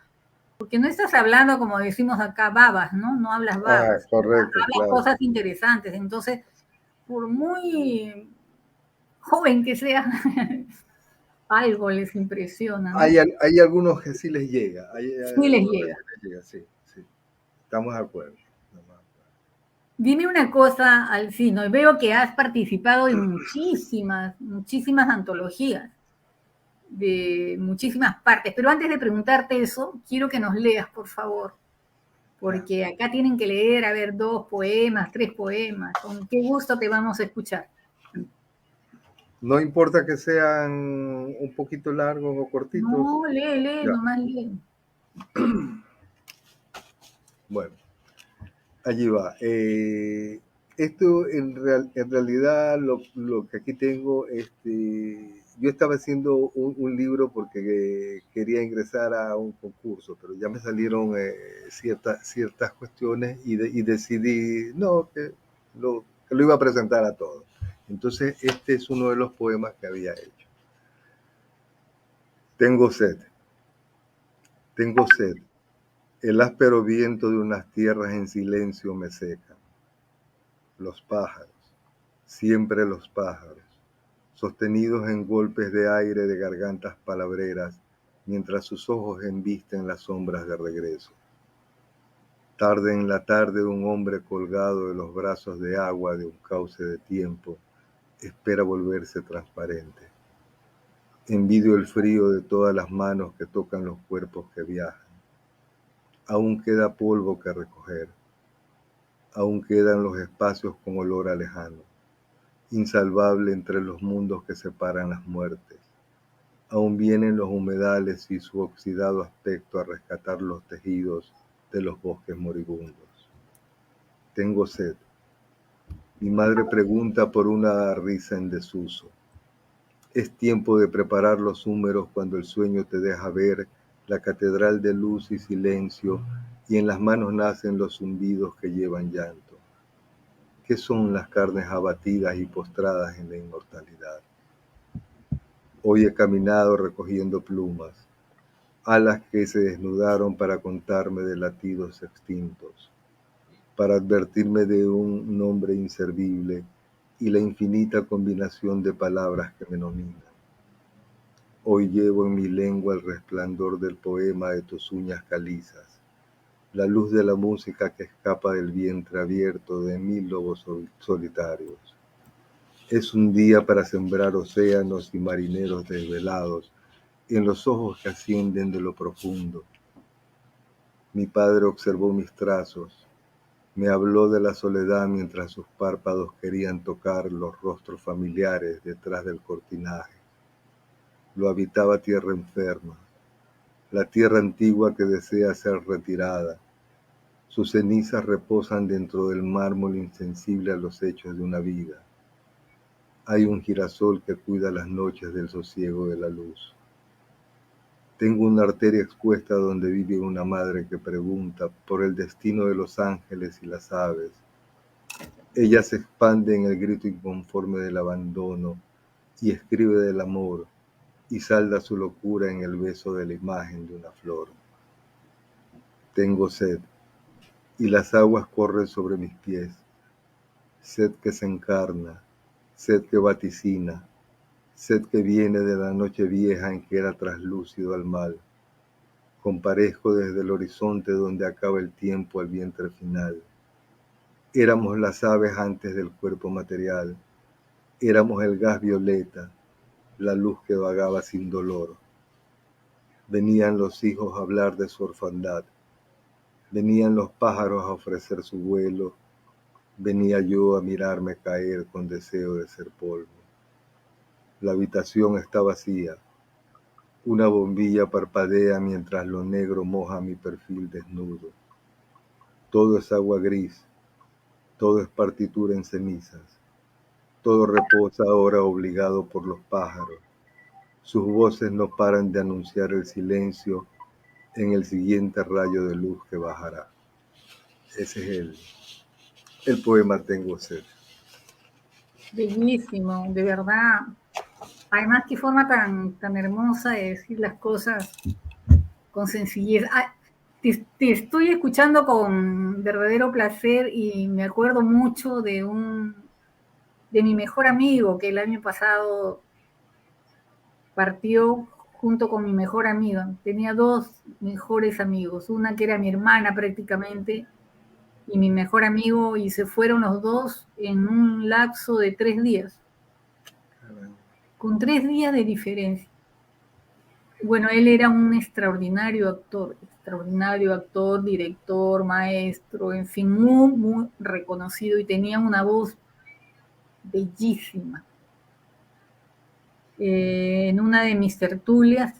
porque no estás hablando, como decimos acá, babas, ¿no? No hablas Ah, babas, correcto, hablas claro. cosas interesantes. Entonces, por muy joven que sea, algo les impresiona, ¿no? Hay algunos que sí les llega, hay Sí les algunos que llega. sí les llega, sí, sí. Estamos de acuerdo. Estamos de acuerdo. Dime una cosa, Alcino, y veo que has participado en muchísimas antologías de muchísimas partes, pero antes de preguntarte eso, quiero que nos leas, por favor, Ya. porque acá tienen que leer, a ver, 2 poemas, 3 poemas, con qué gusto te vamos a escuchar. No importa que sean un poquito largos o cortitos. No, lee, Ya, nomás lee. bueno, allí va. Esto en realidad lo que aquí tengo, yo estaba haciendo un libro porque quería ingresar a un concurso, pero ya me salieron ciertas cuestiones y decidí, no, que lo iba a presentar a todos. Entonces, este es uno de los poemas que había hecho. Tengo sed, tengo sed. El áspero viento de unas tierras en silencio me seca. Los pájaros, siempre los pájaros, sostenidos en golpes de aire de gargantas palabreras, mientras sus ojos embisten las sombras de regreso. Tarde en la tarde un hombre colgado de los brazos de agua de un cauce de tiempo espera volverse transparente. Envidio el frío de todas las manos que tocan los cuerpos que viajan. Aún queda polvo que recoger. Aún quedan los espacios con olor a lejano, insalvable entre los mundos que separan las muertes. Aún vienen los humedales y su oxidado aspecto a rescatar los tejidos de los bosques moribundos. Tengo sed. Mi madre pregunta por una risa en desuso. Es tiempo de preparar los húmeros cuando el sueño te deja ver la catedral de luz y silencio y en las manos nacen los zumbidos que llevan llanto. ¿Qué son las carnes abatidas y postradas en la inmortalidad? Hoy he caminado recogiendo plumas, alas que se desnudaron para contarme de latidos extintos, para advertirme de un nombre inservible y la infinita combinación de palabras que me nominan. Hoy llevo en mi lengua el resplandor del poema de tus uñas calizas, la luz de la música que escapa del vientre abierto de 1000 lobos solitarios. Es un día para sembrar océanos y marineros desvelados en los ojos que ascienden de lo profundo. Mi padre observó mis trazos, me habló de la soledad mientras sus párpados querían tocar los rostros familiares detrás del cortinaje. Lo habitaba tierra enferma, la tierra antigua que desea ser retirada. Sus cenizas reposan dentro del mármol insensible a los hechos de una vida. Hay un girasol que cuida las noches del sosiego de la luz. Tengo una arteria expuesta donde vive una madre que pregunta por el destino de los ángeles y las aves. Ella se expande en el grito inconforme del abandono y escribe del amor y salda su locura en el beso de la imagen de una flor. Tengo sed y las aguas corren sobre mis pies. Sed que se encarna, sed que vaticina, sed que viene de la noche vieja en que era traslúcido al mal. Comparezco desde el horizonte donde acaba el tiempo al vientre final. Éramos las aves antes del cuerpo material. Éramos el gas violeta, la luz que vagaba sin dolor. Venían los hijos a hablar de su orfandad. Venían los pájaros a ofrecer su vuelo. Venía yo a mirarme caer con deseo de ser polvo. La habitación está vacía. Una bombilla parpadea mientras lo negro moja mi perfil desnudo. Todo es agua gris, todo es partitura en cenizas. Todo reposa ahora obligado por los pájaros. Sus voces no paran de anunciar el silencio en el siguiente rayo de luz que bajará. Ese es el poema Tengo sed. Bellísimo, de verdad. Además, qué forma tan hermosa de decir las cosas con sencillez. Te estoy escuchando con verdadero placer y me acuerdo mucho de mi mejor amigo que el año pasado partió junto con mi mejor amiga. Tenía dos mejores amigos, una que era mi hermana prácticamente y mi mejor amigo, y se fueron los dos en un lapso de 3 días, con 3 días de diferencia. Bueno, él era un extraordinario actor, director, maestro, en fin, muy reconocido y tenía una voz bellísima. En una de mis tertulias,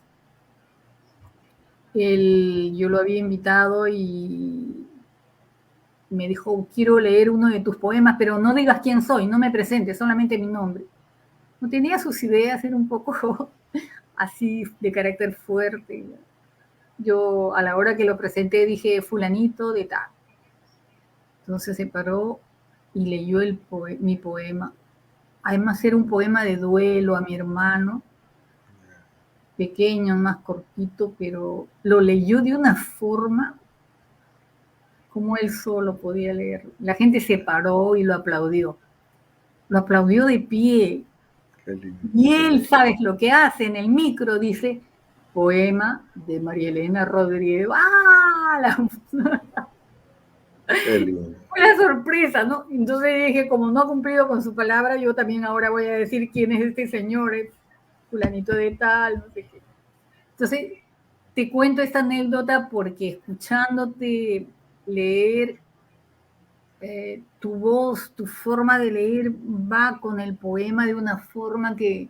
yo lo había invitado y me dijo, quiero leer uno de tus poemas, pero no digas quién soy, no me presentes, solamente mi nombre. No tenía sus ideas, era un poco así de carácter fuerte. Yo a la hora que lo presenté dije fulanito de tal. Entonces se paró y leyó mi poema. Además era un poema de duelo a mi hermano, pequeño, más cortito, pero lo leyó de una forma como él solo podía leer. La gente se paró y lo aplaudió de pie. Y él, ¿sabes lo que hace? En el micro dice, poema de María Elena Rodríguez. ¡Ah! Qué lindo. Fue la sorpresa, ¿no? Entonces dije, como no ha cumplido con su palabra, yo también ahora voy a decir quién es este señor, es fulanito de tal, no sé qué. Entonces, te cuento esta anécdota porque escuchándote leer, tu voz, tu forma de leer va con el poema de una forma que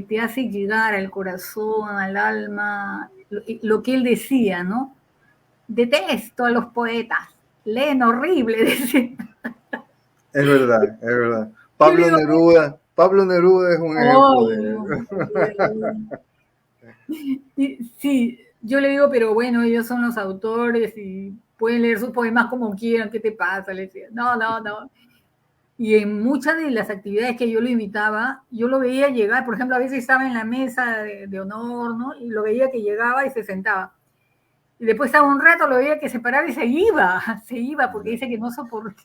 te hace llegar al corazón, al alma, lo que él decía, ¿no? Detesto a los poetas, leen horrible, decía. Es verdad, es verdad. Yo le digo, Pablo Neruda es un ejemplo ay, de... no, sí, yo le digo, pero bueno, ellos son los autores y pueden leer sus poemas como quieran, ¿qué te pasa? Le decía, no, no, no. Y en muchas de las actividades que yo lo invitaba, yo lo veía llegar, por ejemplo, a veces estaba en la mesa de honor, ¿no? Y lo veía que llegaba y se sentaba. Y después estaba un rato, lo veía que se paraba y se iba, porque dice que no soporta.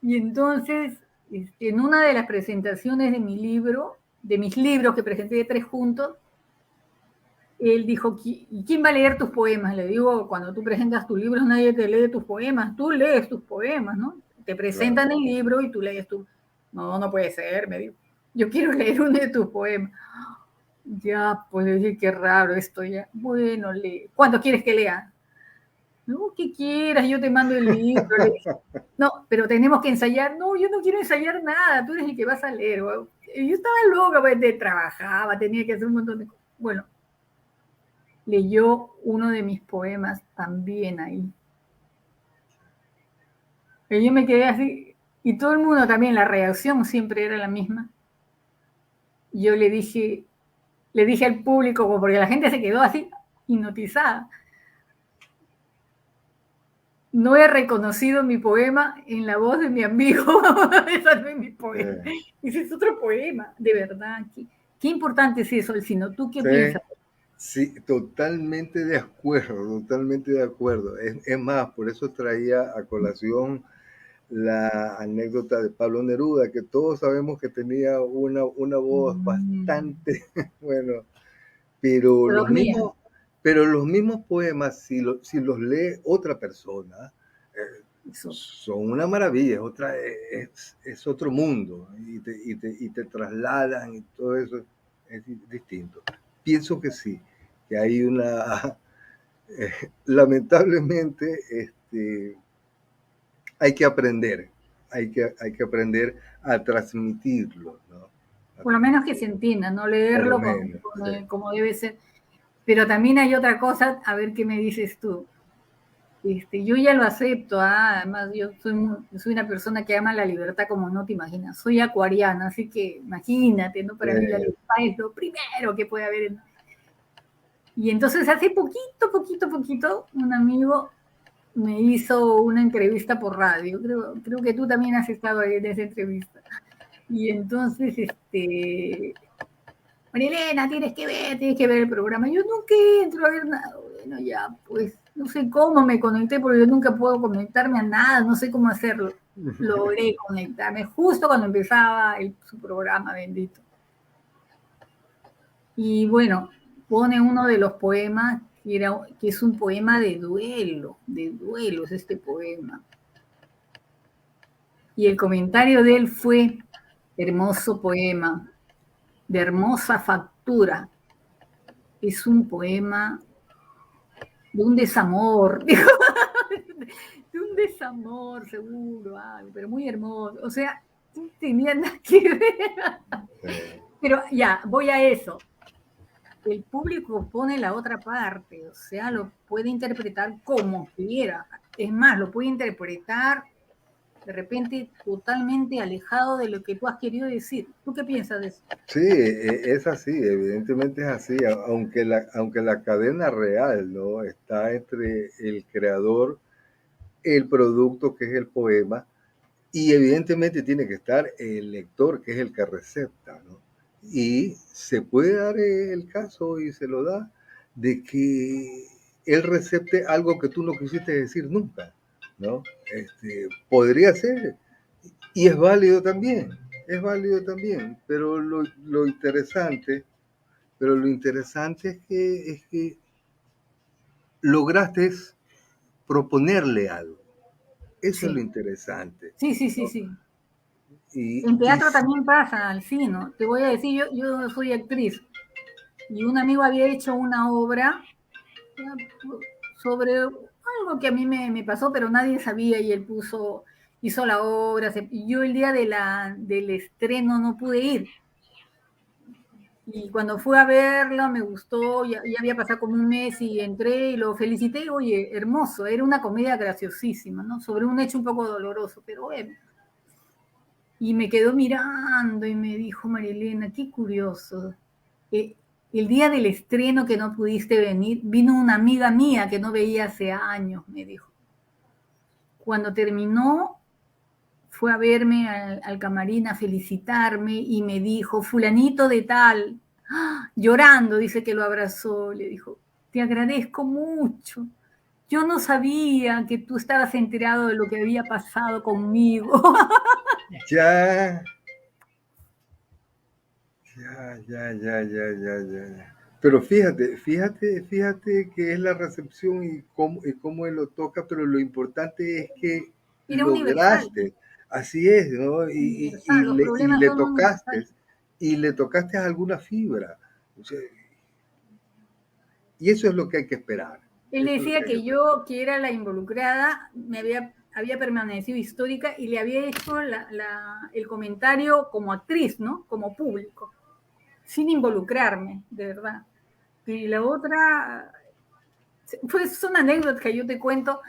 Y entonces, en una de las presentaciones de mi libro, de mis libros que presenté de 3 juntos, él dijo, ¿y quién va a leer tus poemas? Le digo, cuando tú presentas tus libros, nadie te lee tus poemas, tú lees tus poemas, ¿no? Te Claro. presentan el libro y tú lees tu... No, no puede ser, me dijo. Yo quiero leer uno de tus poemas. Ya, pues le dije, qué raro esto ya. Bueno, lee. ¿Cuánto quieres que lea? No, que quieras, yo te mando el libro. Le dije, no, pero tenemos que ensayar. No, yo no quiero ensayar nada, tú eres el que vas a leer. Yo estaba loca, pues, trabajaba, tenía que hacer un montón de cosas. Bueno, leyó uno de mis poemas también ahí. Y yo me quedé así, y todo el mundo también, la reacción siempre era la misma. Yo le dije al público, porque la gente se quedó así, hipnotizada. No he reconocido mi poema en la voz de mi amigo. Ese no es mi poema. Eh, Ese es otro poema, de verdad. Qué importante es eso, Alcino. ¿Tú qué sí, piensas? sí, totalmente de acuerdo, totalmente de acuerdo. Es más, por eso traía a colación la anécdota de Pablo Neruda, que todos sabemos que tenía una voz bastante, bueno, pero Se los dormía. mismos, pero los mismos poemas, si los lee otra persona, Eso. son una maravilla, es otro mundo, y te trasladan y todo eso es distinto. Pienso que sí, que hay una, lamentablemente, hay que aprender, hay que aprender a transmitirlo, ¿no? A Por lo menos que se transmitirlo, entienda, no por lo leerlo menos, sí. como debe ser. Pero también hay otra cosa, a ver qué me dices tú. Yo ya lo acepto, además yo soy una persona que ama la libertad como no te imaginas. Soy acuariana, así que imagínate, ¿no? Para mí la libertad es lo primero que puede haber. Y entonces hace poquito, un amigo me hizo una entrevista por radio. Creo que tú también has estado ahí en esa entrevista. Y entonces, Marilena, tienes que ver el programa. Yo nunca entro a ver nada. Bueno, ya, pues, no sé cómo me conecté, porque yo nunca puedo conectarme a nada, no sé cómo hacerlo. Logré conectarme justo cuando empezaba su programa, bendito. Y bueno, pone uno de los poemas, que es un poema de duelo es este poema. Y el comentario de él fue, hermoso poema, de hermosa factura, es un poema de un desamor, de un desamor seguro, algo, pero muy hermoso. O sea, no tenía nada que ver. Sí. Pero ya, voy a eso. El público pone la otra parte, o sea, lo puede interpretar como quiera. Es más, lo puede interpretar de repente totalmente alejado de lo que tú has querido decir. ¿Tú qué piensas de eso? Sí, es así, evidentemente es así, aunque la cadena real, ¿no? Está entre el creador, el producto que es el poema, y evidentemente tiene que estar el lector, que es el que recepta, ¿no? Y se puede dar el caso, y se lo da, de que él recepte algo que tú no quisiste decir nunca, ¿no? Podría ser, y es válido también, pero lo interesante es que lograste proponerle algo. Eso es lo Sí, interesante, sí, sí, sí, ¿no? sí. Y, En y teatro también pasa, Alcino. Te voy a decir, yo soy actriz y un amigo había hecho una obra sobre algo que a mí me pasó, pero nadie sabía y él hizo la obra. Y yo el día del estreno no pude ir. Y cuando fui a verla me gustó, ya había pasado como un mes y entré y lo felicité, oye, hermoso, era una comedia graciosísima, ¿no? Sobre un hecho un poco doloroso, pero bueno. Y me quedó mirando y me dijo, Marilena, qué curioso. Eh, el día del estreno que no pudiste venir, vino una amiga mía que no veía hace años, me dijo. Cuando terminó, fue a verme al camarín a felicitarme y me dijo, fulanito de tal, llorando, dice que lo abrazó, le dijo, te agradezco mucho. Yo no sabía que tú estabas enterado de lo que había pasado conmigo. ya, ya. Pero fíjate que es la recepción y cómo él lo toca, pero lo importante es que Era universal, lograste, así es, ¿no? universal, los problemas son universales. Y le tocaste a alguna fibra. O sea, y eso es lo que hay que esperar. Él Eso es lo que decía hay que que esperar. yo, que era la involucrada, había permanecido histórica y le había hecho el comentario como actriz, ¿no? Como público, sin involucrarme, de verdad. Y la otra, pues son anécdotas que yo te cuento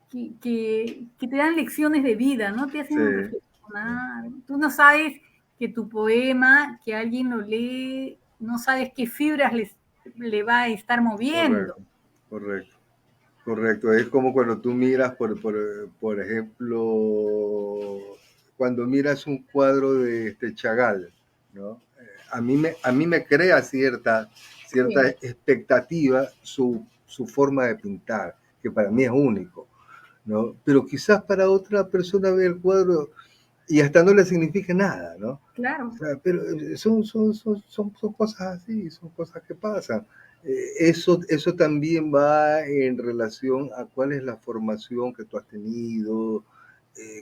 que te dan lecciones de vida, ¿no? Te Sí, hacen reflexionar. Tú no sabes que tu poema, que alguien lo lee, no sabes qué fibras le va a estar moviendo. correcto, correcto. Correcto, es como cuando tú miras, por ejemplo, cuando miras un cuadro de Chagall, ¿no? A mí me crea cierta Sí, expectativa su forma de pintar, que para mí es único, ¿no? Pero quizás para otra persona ve el cuadro y hasta no le significa nada, ¿no? O claro. sea, pero son cosas así, son cosas que pasan. Eso también va en relación a cuál es la formación que tú has tenido,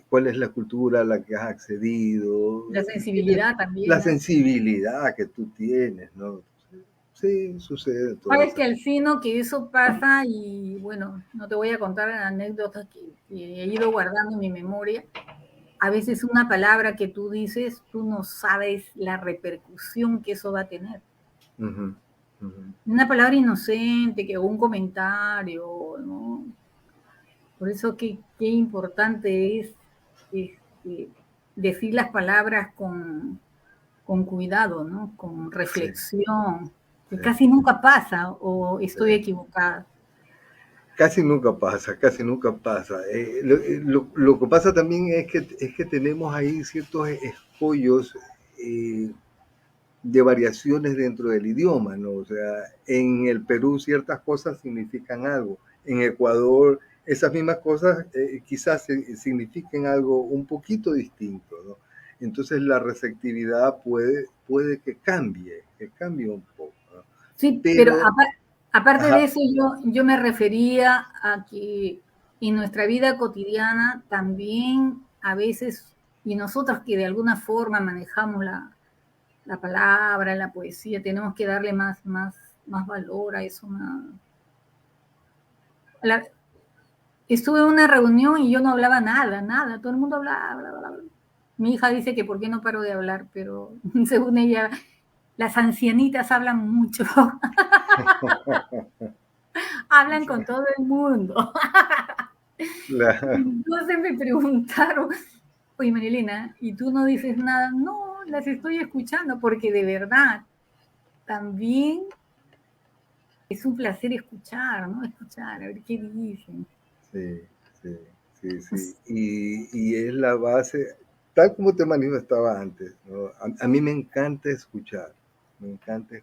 cuál es la cultura a la que has accedido, La sensibilidad la también, ¿no? sensibilidad que tú tienes, ¿no? Sí, sucede todo Sabes eso. que Alcino, que eso pasa y bueno, no te voy a contar anécdotas que he ido guardando en mi memoria. A veces una palabra que tú dices, tú no sabes la repercusión que eso va a tener. Ujú, ujú. Una palabra inocente, que un comentario, ¿no? Por eso qué importante es este, decir las palabras con cuidado, ¿no? Con Sí, reflexión, que sí, casi nunca pasa o sí. estoy equivocada. Casi nunca pasa. Lo que pasa también es que tenemos ahí ciertos escollos de variaciones dentro del idioma, ¿no? O sea, en el Perú ciertas cosas significan algo, en Ecuador esas mismas cosas quizás signifiquen algo un poquito distinto, ¿no? Entonces la receptividad puede que cambie un poco, ¿no? Sí, pero Pero, aparte de ajá, eso, yo me refería a que en nuestra vida cotidiana también a veces, y nosotros que de alguna forma manejamos la palabra, la poesía, tenemos que darle más valor a eso. La, estuve en una reunión y yo no hablaba nada, todo el mundo hablaba, bla, bla, bla. Mi hija dice que por qué no paro de hablar, pero según ella, las ancianitas hablan mucho, hablan con todo el mundo. la, Entonces me preguntaron, oye Marilena, ¿y tú no dices nada? No, las estoy escuchando porque de verdad también es un placer escuchar, ¿no? Escuchar, a ver qué dicen. sí, sí. Y es la base, tal como te manifestaba antes, ¿no? A mí me encanta escuchar, me encanta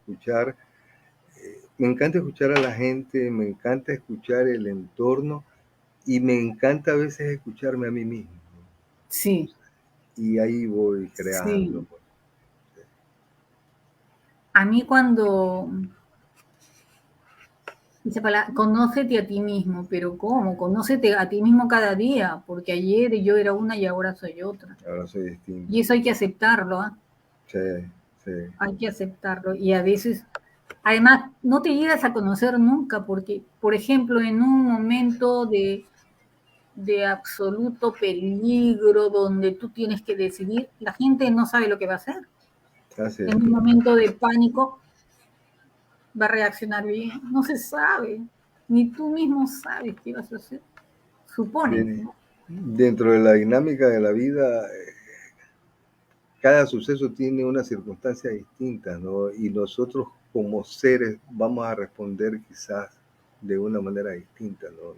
escuchar a la gente, me encanta escuchar el entorno y me encanta a veces escucharme a mí mismo, ¿no? Sí, Y ahí voy creando, sí. pues. A mí cuando Dice palabra, conócete a ti mismo, pero ¿cómo? Conócete a ti mismo cada día, porque ayer yo era una y ahora soy otra. Ahora soy distinto. Y eso hay que aceptarlo, ¿eh? Sí, sí. Hay que aceptarlo. Y a veces, además, no te llegas a conocer nunca, porque, por ejemplo, en un momento de absoluto peligro, donde tú tienes que decidir, la gente no sabe lo que va a hacer. Así En es. un momento de pánico va a reaccionar bien. No se sabe. Ni tú mismo sabes qué vas a hacer. Supones, Bien, ¿no? dentro de la dinámica de la vida, cada suceso tiene una circunstancia distinta, ¿no? Y nosotros como seres vamos a responder quizás de una manera distinta, ¿no?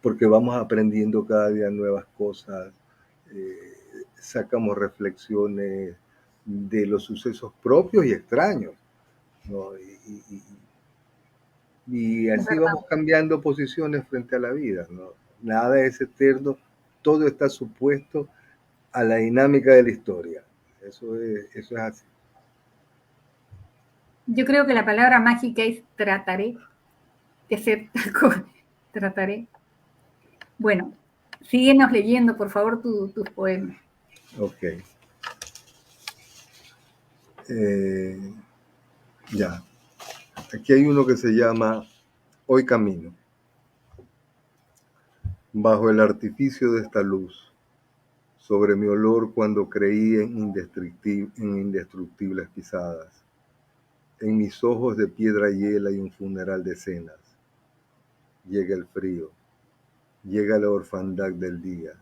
Porque vamos aprendiendo cada día nuevas cosas, sacamos reflexiones de los sucesos propios y extraños, ¿no? Y Es así verdad. vamos cambiando posiciones frente a la vida, ¿no? Nada es eterno, todo está supuesto a la dinámica de la historia. Eso es así. Yo creo que la palabra mágica es trataré de hacer tal cosa. Trataré. Bueno, síguenos leyendo, por favor, tus poemas. Ok. Eh, ya. Aquí hay uno que se llama Hoy Camino. Bajo el artificio de esta luz, sobre mi olor cuando creí en indestructibles pisadas, en mis ojos de piedra hiela y un funeral de cenas. Llega el frío, llega la orfandad del día.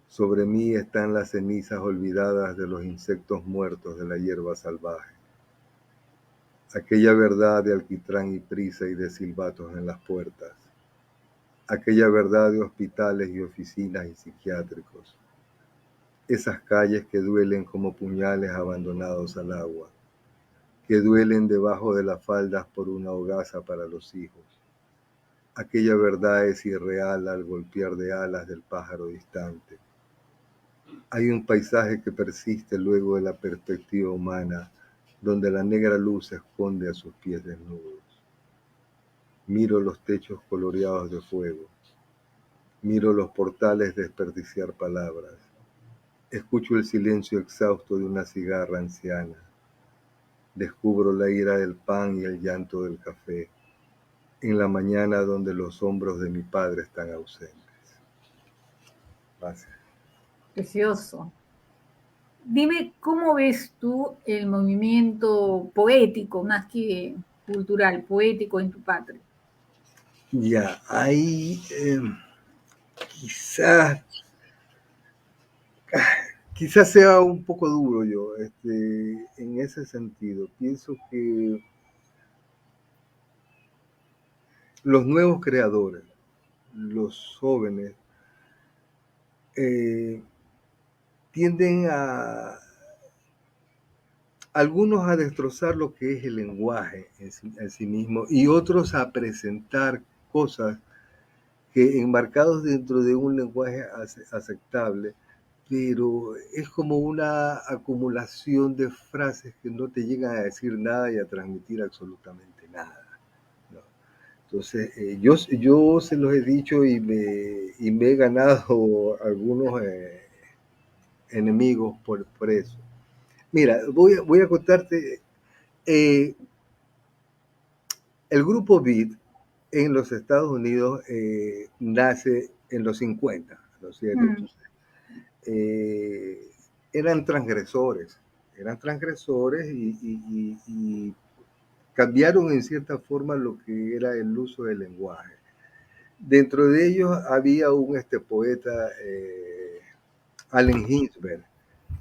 Sobre mí están las cenizas olvidadas de los insectos muertos de la hierba salvaje. Aquella verdad de alquitrán y prisa y de silbatos en las puertas. Aquella verdad de hospitales y oficinas y psiquiátricos. Esas calles que duelen como puñales abandonados al agua, que duelen debajo de las faldas por una hogaza para los hijos. Aquella verdad es irreal al golpear de alas del pájaro distante. Hay un paisaje que persiste luego de la perspectiva humana, donde la negra luz se esconde a sus pies desnudos. Miro los techos coloreados de fuego, miro los portales desperdiciar palabras, escucho el silencio exhausto de una cigarra anciana, descubro la ira del pan y el llanto del café, en la mañana donde los hombros de mi padre están ausentes. Gracias. Precioso. Dime, ¿cómo ves tú el movimiento poético, más que cultural, poético en tu patria? Ya, ahí quizás, quizás sea un poco duro yo, en ese sentido. Pienso que los nuevos creadores, los jóvenes, eh, tienden a algunos a destrozar lo que es el lenguaje en sí mismo y otros a presentar cosas que enmarcados dentro de un lenguaje aceptable, pero es como una acumulación de frases que no te llegan a decir nada y a transmitir absolutamente nada, ¿no? Entonces, yo se los he dicho y me he ganado algunos enemigos por eso. Mira, voy a contarte, eh, el grupo Beat en los Estados Unidos nace en los 50, ¿no es cierto? Mm, Entonces, eh, eran transgresores, eran transgresores y cambiaron en cierta forma lo que era el uso del lenguaje. Dentro de ellos había un poeta, Allen Ginsberg,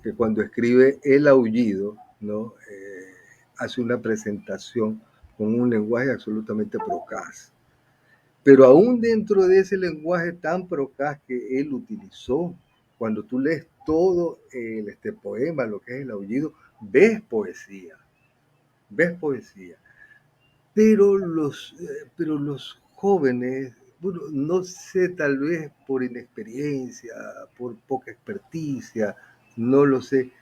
que cuando escribe El Aullido, ¿no? Hace una presentación con un lenguaje absolutamente procaz. Pero aún dentro de ese lenguaje tan procaz que él utilizó, cuando tú lees todo este poema, lo que es El Aullido, ves poesía. Pero los jóvenes, bueno, no sé, tal vez por inexperiencia, por poca experticia, no lo sé,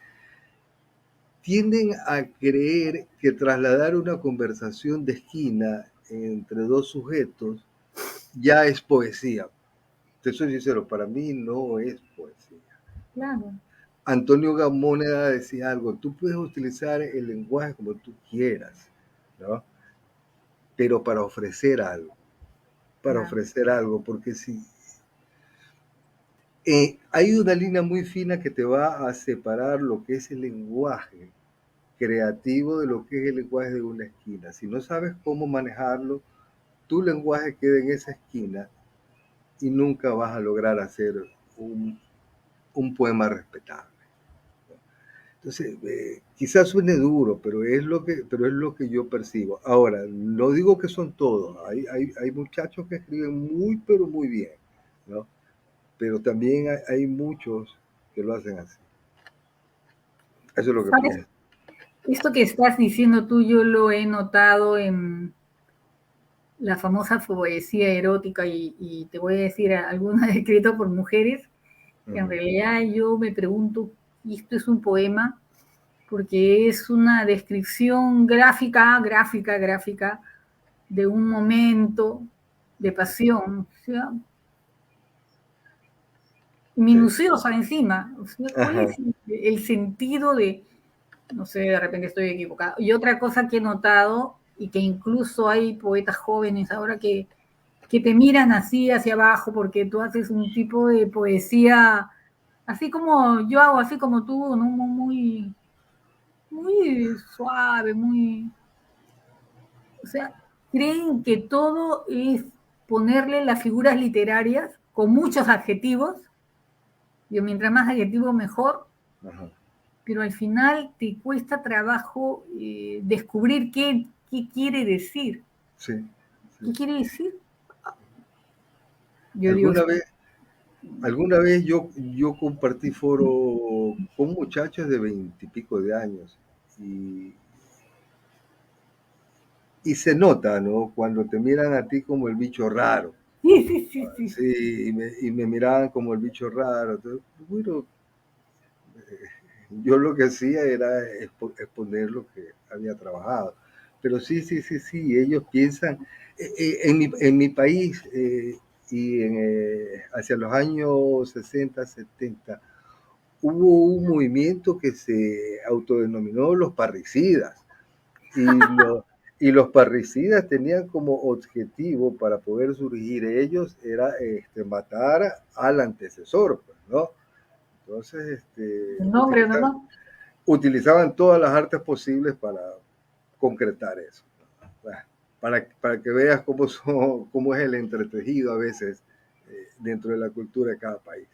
tienden a creer que trasladar una conversación de esquina entre dos sujetos, ya es poesía. Te soy sincero, para mí no es poesía. Claro. Antonio Gamóneda decía algo, tú puedes utilizar el lenguaje como tú quieras, ¿no? Pero para Claro. ofrecer algo, porque si hay una línea muy fina que te va a separar lo que es el lenguaje creativo de lo que es el lenguaje de una esquina. Si no sabes cómo manejarlo, tu lenguaje queda en esa esquina y nunca vas a lograr hacer un, un poema respetable. Entonces, quizás suene duro, pero es lo que yo percibo. Ahora, no digo que son todos. Hay muchachos que escriben muy, pero muy bien, ¿no? Pero también hay muchos que lo hacen así. Eso es lo que ¿Sabes? pienso. Esto que estás diciendo tú, yo lo he notado en la famosa poesía erótica y te voy a decir algunas escritas por mujeres, que en Ujú. realidad yo me pregunto, ¿y esto es un poema? Porque es una descripción gráfica de un momento de pasión, o sea, Sí. minuciosa encima. O sea, ¿cuál es Ajá. el sentido de, no sé, de repente estoy equivocada? Y otra cosa que he notado, y que incluso hay poetas jóvenes ahora que te miran así hacia abajo porque tú haces un tipo de poesía, así como yo hago, así como tú, ¿no? Muy, muy suave, muy, o sea, creen que todo es ponerle las figuras literarias con muchos adjetivos, y mientras más adjetivos mejor, Ajá. pero al final te cuesta trabajo descubrir qué quiere decir. Sí, sí. ¿Qué quiere decir? Yo digo, Alguna vez, alguna vez yo compartí foro con muchachos de 20 y pico de años y, y se nota, ¿no? Cuando te miran a ti como el bicho raro. sí, sí, sí, sí. Sí, y me miraban como el bicho raro. Entonces, bueno, yo lo que hacía era exponer lo que había trabajado. Pero sí, sí, sí, sí, ellos piensan, en mi país hacia los años 60 70 hubo un movimiento que se autodenominó los parricidas. Y, y los parricidas tenían como objetivo para poder surgir ellos era matar al antecesor, pues, ¿no? Entonces, No, hombre, no, no. utilizaban todas las artes posibles para concretar eso. Bueno, para que veas cómo es el entretejido a veces dentro de la cultura de cada país.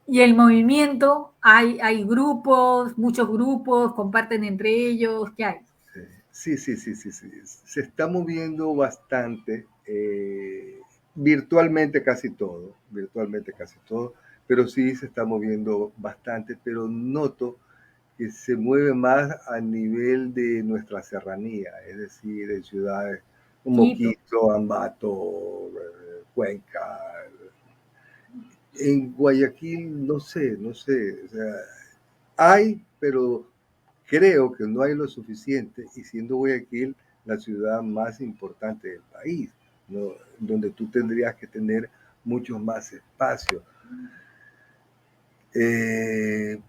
Y el movimiento, hay grupos, muchos grupos, comparten entre ellos, ¿qué hay? Sí, sí, sí, sí, sí. Se está moviendo bastante, virtualmente casi todo, pero sí se está moviendo bastante, pero noto que se mueve más a nivel de nuestra serranía, es decir, en ciudades como Quito. Quito, Ambato, Cuenca. En Guayaquil, no sé, o sea, hay, pero creo que no hay lo suficiente, y siendo Guayaquil la ciudad más importante del país, ¿no? Donde tú tendrías que tener muchos más espacios. Eh,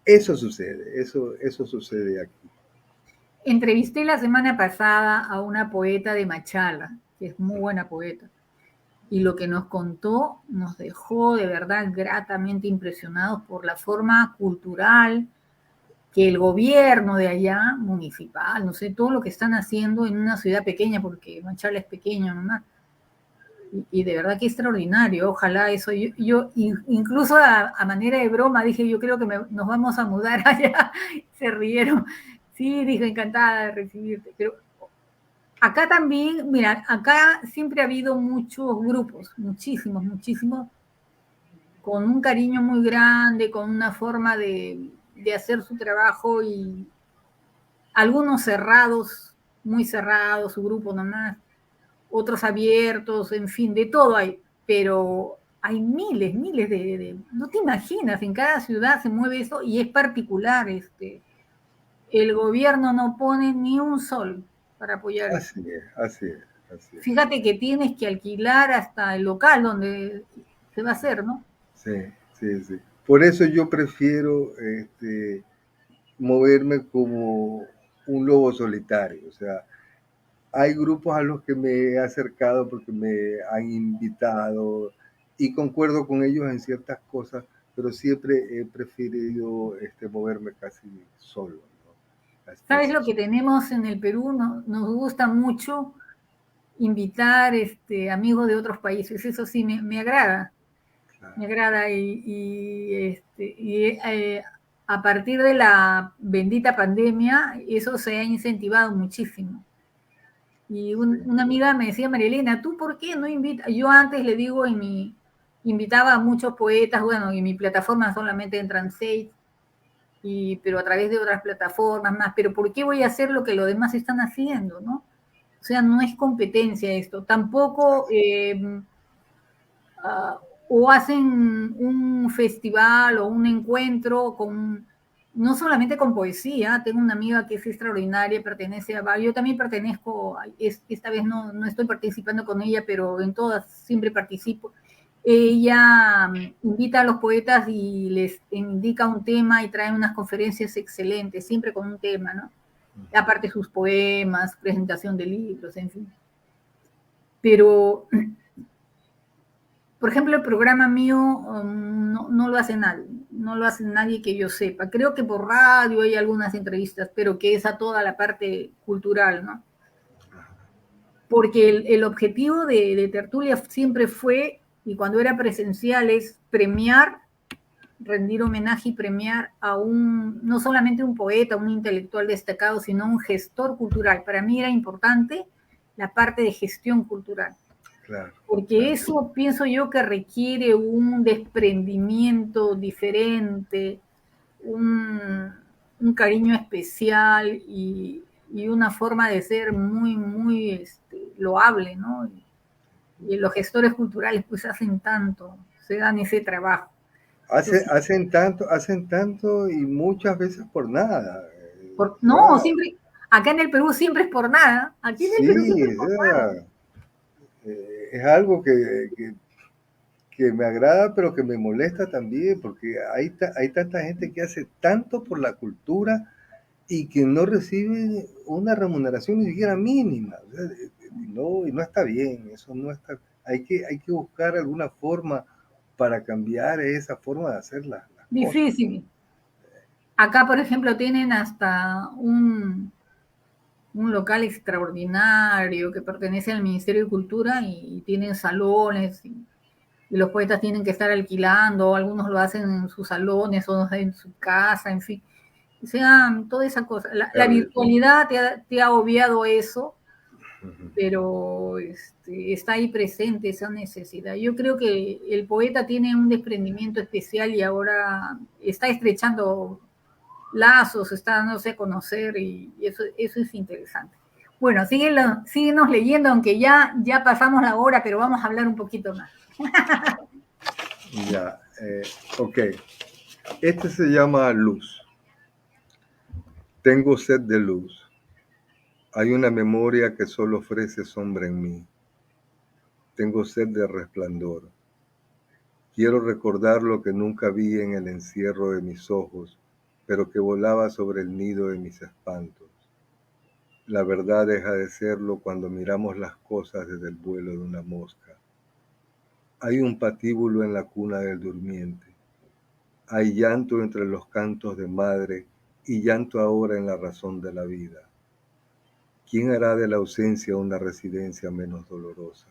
eso sucede aquí. Entrevisté la semana pasada a una poeta de Machala, que es muy buena poeta, y lo que nos contó nos dejó de verdad gratamente impresionados por la forma cultural que el gobierno de allá, municipal, no sé, todo lo que están haciendo en una ciudad pequeña, porque Machala es pequeño nomás, y de verdad que extraordinario, ojalá eso, yo incluso a manera de broma dije, yo creo que nos vamos a mudar allá, se rieron, sí, dije, encantada de recibirte, pero acá también, mira, acá siempre ha habido muchos grupos, muchísimos, muchísimos, con un cariño muy grande, con una forma de hacer su trabajo y algunos cerrados, muy cerrados, su grupo nomás, otros abiertos, en fin, de todo hay, pero hay miles, miles no te imaginas, en cada ciudad se mueve eso y es particular, el gobierno no pone ni un sol para apoyar eso. Así es, así es, así es. Fíjate que tienes que alquilar hasta el local donde se va a hacer, ¿no? Sí, sí, sí. Por eso yo prefiero moverme como un lobo solitario. O sea, hay grupos a los que me he acercado porque me han invitado y concuerdo con ellos en ciertas cosas, pero siempre he preferido moverme casi solo, ¿no? A ¿Sabes especies. lo que tenemos en el Perú? Nos gusta mucho invitar amigos de otros países. Eso sí, me agrada. Me Claro, agrada a partir de la bendita pandemia, eso se ha incentivado muchísimo. Y sí, una amiga me decía, María Elena, ¿tú por qué no invitas? Yo antes le digo, invitaba a muchos poetas, bueno, en mi plataforma solamente entran 6, pero a través de otras plataformas más, pero ¿por qué voy a hacer lo que los demás están haciendo, no? O sea, no es competencia esto. Tampoco uh, o hacen un festival o un encuentro con, no solamente con poesía, tengo una amiga que es extraordinaria, pertenece a, yo también pertenezco, esta vez no estoy participando con ella, pero en todas siempre participo. Ella invita a los poetas y les indica un tema y trae unas conferencias excelentes, siempre con un tema, ¿no? Aparte sus poemas, presentación de libros, en fin. Pero por ejemplo, el programa mío no lo hace nadie, no lo hace nadie que yo sepa. Creo que por radio hay algunas entrevistas, pero que es a toda la parte cultural, ¿no? Porque el objetivo de Tertulia siempre fue, y cuando era presencial, es premiar, rendir homenaje y premiar a no solamente un poeta, un intelectual destacado, sino un gestor cultural. Para mí era importante la parte de gestión cultural, claro, porque claro. eso pienso yo que requiere un desprendimiento diferente, un cariño especial y una forma de ser muy loable, ¿no? Y los gestores culturales pues hacen tanto, se dan ese trabajo. Entonces, Hacen tanto y muchas veces por nada. O no, sea, siempre, acá en el Perú siempre es por nada, aquí en el Perú sí, siempre es o por nada. sea, es algo que me agrada, pero que me molesta también, porque hay tanta gente que hace tanto por la cultura y que no recibe una remuneración ni siquiera mínima. O sea, y no está bien, eso no está. Hay que buscar alguna forma para cambiar esa forma de hacer las cosas. Difícil. Acá, por ejemplo, tienen hasta un local extraordinario que pertenece al Ministerio de Cultura y tienen salones y los poetas tienen que estar alquilando, algunos lo hacen en sus salones, otros en su casa, en fin. O sea, toda esa cosa. La Terrible. virtualidad te ha obviado eso, pero está ahí presente esa necesidad. Yo creo que el poeta tiene un desprendimiento especial y ahora está estrechando lazos, está dándose a conocer y eso es interesante. Bueno, síguenos leyendo, aunque ya pasamos la hora, pero vamos a hablar un poquito más. Ya, ok. Este se llama luz. Tengo sed de luz. Hay una memoria que solo ofrece sombra en mí. Tengo sed de resplandor. Quiero recordar lo que nunca vi en el encierro de mis ojos, pero que volaba sobre el nido de mis espantos. La verdad deja de serlo cuando miramos las cosas desde el vuelo de una mosca. Hay un patíbulo en la cuna del durmiente. Hay llanto entre los cantos de madre y llanto ahora en la razón de la vida. ¿Quién hará de la ausencia una residencia menos dolorosa?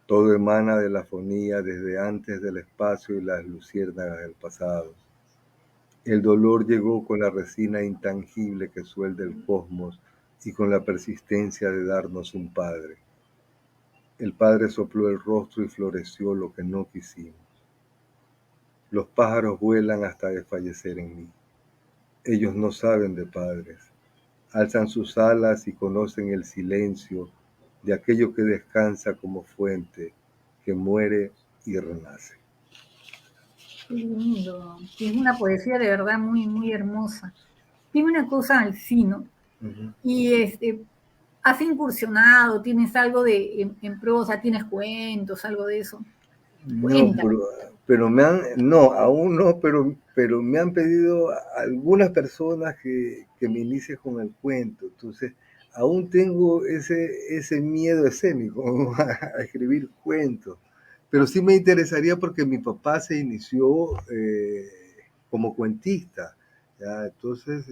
Todo emana de la fonía desde antes del espacio y las luciérnagas del pasado. El dolor llegó con la resina intangible que suelda el cosmos y con la persistencia de darnos un padre. El padre sopló el rostro y floreció lo que no quisimos. Los pájaros vuelan hasta desfallecer en mí. Ellos no saben de padres. Alzan sus alas y conocen el silencio de aquello que descansa como fuente, que muere y renace. Qué lindo. Es una poesía de verdad muy hermosa. Tiene una cosa al fino. Ujú. Y has incursionado? ¿Tienes algo en prosa? ¿Tienes cuentos? ¿Algo de eso? No, Cuéntame. pero no, aún no, pero me han pedido algunas personas que me inicie con el cuento. Entonces, aún tengo ese miedo escénico a escribir cuentos. Pero sí me interesaría porque mi papá se inició como cuentista. ¿Ya? Entonces,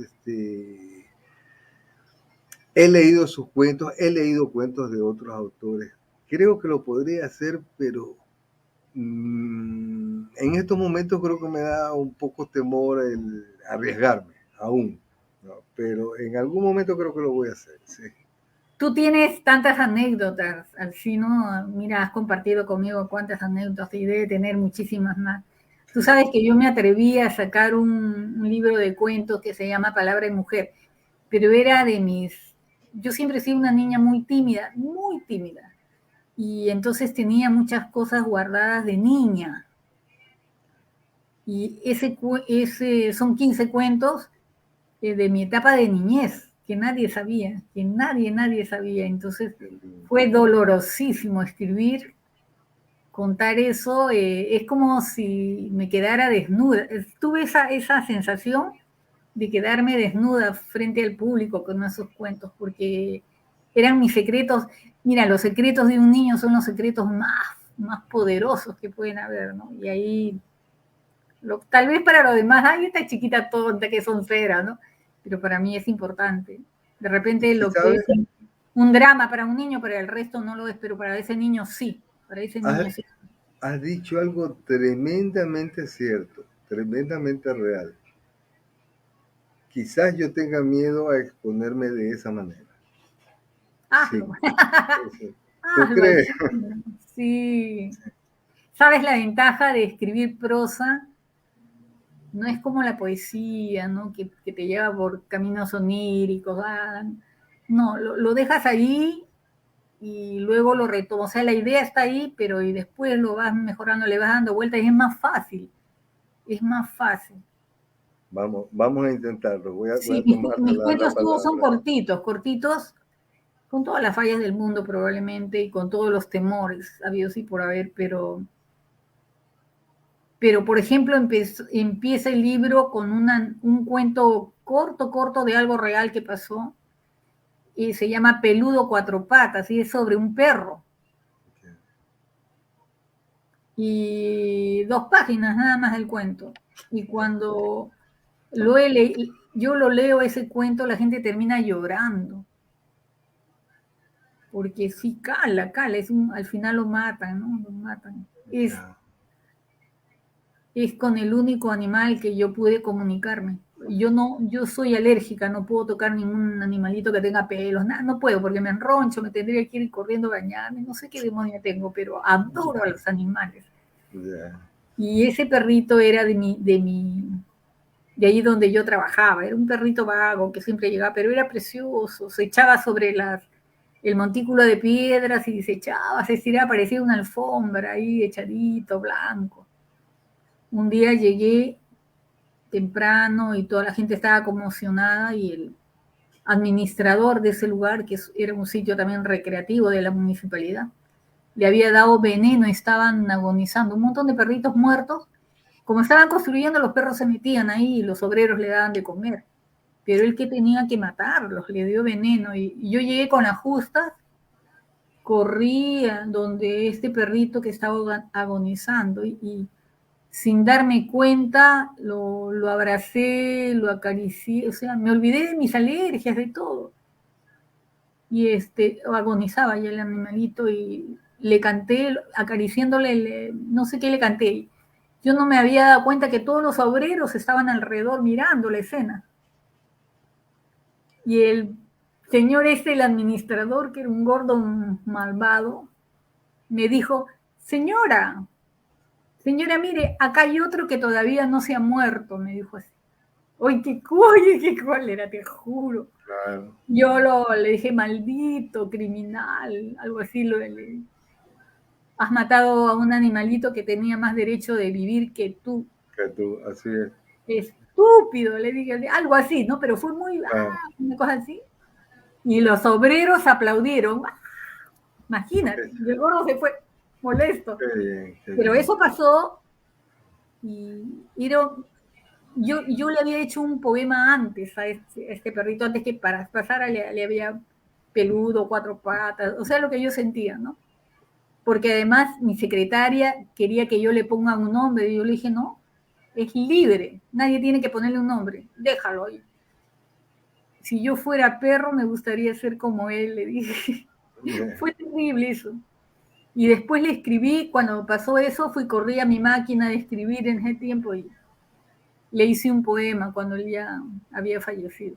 he leído sus cuentos, he leído cuentos de otros autores. Creo que lo podría hacer, pero en estos momentos creo que me da un poco temor el arriesgarme, aún. ¿No? Pero en algún momento creo que lo voy a hacer, sí. Tú tienes tantas anécdotas, ¿no? Mira, has compartido conmigo cuántas anécdotas y debe tener muchísimas más. Tú Sí. sabes que yo me atreví a sacar un libro de cuentos que se llama Palabra de Mujer, pero era de yo siempre he sido una niña muy tímida, y entonces tenía muchas cosas guardadas de niña. Y son 15 cuentos de mi etapa de niñez, que nadie sabía, que nadie sabía. Entonces fue dolorosísimo escribir, contar eso, es como si me quedara desnuda. Tuve esa sensación de quedarme desnuda frente al público con esos cuentos, porque eran mis secretos. Mira, los secretos de un niño son los secretos más poderosos que pueden haber, ¿no? Y ahí tal vez para los demás, ay, esta chiquita tonta que son cera, ¿no? Pero para mí es importante. De repente Sí, lo que es ¿sabes? un drama para un niño, para el resto no lo es, pero para ese niño sí, para ese Has, niño sí. has dicho algo tremendamente cierto, tremendamente real. Quizás yo tenga miedo a exponerme de esa manera. Sí, Hazlo, sí. ¿Tú hazlo al crees? fin. Sí. ¿Sabes la ventaja de escribir prosa? No es como la poesía, ¿no? Que te lleva por caminos oníricos. No, lo dejas ahí y luego lo retomo. O sea, la idea está ahí, pero y después lo vas mejorando, le vas dando vueltas y es más fácil. Es más fácil. Vamos a intentarlo. Voy Sí, a tomarte mis la cuentos todos son palabra. cortitos, con todas las fallas del mundo probablemente y con todos los temores habidos y por haber, pero por ejemplo empieza el libro con un cuento corto de algo real que pasó y se llama Peludo Cuatro Patas y es sobre un perro. Y 2 páginas nada más del cuento. Y cuando yo lo leo ese cuento, la gente termina llorando, porque sí cala, al final lo matan, ¿no? Lo matan. Ya. Es con el único animal que yo pude comunicarme. Yo soy alérgica, no puedo tocar ningún animalito que tenga pelos, nada, no puedo porque me enroncho, me tendría que ir corriendo a bañarme, no sé qué demonio tengo, pero adoro a los animales. Ya. Y ese perrito era de ahí donde yo trabajaba. Era un perrito vago que siempre llegaba, pero era precioso. Se echaba sobre el montículo de piedras y se echaba, se estiraba, parecía una alfombra ahí, echadito, blanco. Un día llegué temprano y toda la gente estaba conmocionada y el administrador de ese lugar, que era un sitio también recreativo de la municipalidad, le había dado veneno, estaban agonizando. Un montón de perritos muertos. Como estaban construyendo, los perros se metían ahí y los obreros le daban de comer. Pero él que tenía que matarlos, le dio veneno. Y yo llegué con las justas, corrí a donde este perrito que estaba agonizando y sin darme cuenta lo abracé, lo acaricié, o sea, me olvidé de mis alergias, de todo. Y agonizaba ya el animalito y le canté, acariciándole, no sé qué le canté. Yo no me había dado cuenta que todos los obreros estaban alrededor mirando la escena. Y el señor el administrador, que era un gordo malvado, me dijo, señora, mire, acá hay otro que todavía no se ha muerto, me dijo así. Oye, qué cólera, te juro. Claro. Yo le dije, maldito, criminal, algo así. Has matado a un animalito que tenía más derecho de vivir que tú. Que tú, así es. Estúpido, le dije, algo así, ¿no? Pero fue muy, Claro. una cosa así. Y los obreros aplaudieron. Imagínate, Qué y el gordo se fue molesto. bien, qué Pero bien. eso pasó y yo le había hecho un poema antes a este perrito, antes que para pasar le había peludo, cuatro patas, o sea, lo que yo sentía, ¿no? Porque además mi secretaria quería que yo le ponga un nombre y yo le dije, no, es libre, nadie tiene que ponerle un nombre, déjalo ahí. Si yo fuera perro me gustaría ser como él, le dije. Fue terrible eso. Y después le escribí, cuando pasó eso, corrí a mi máquina de escribir en ese tiempo y le hice un poema cuando él ya había fallecido.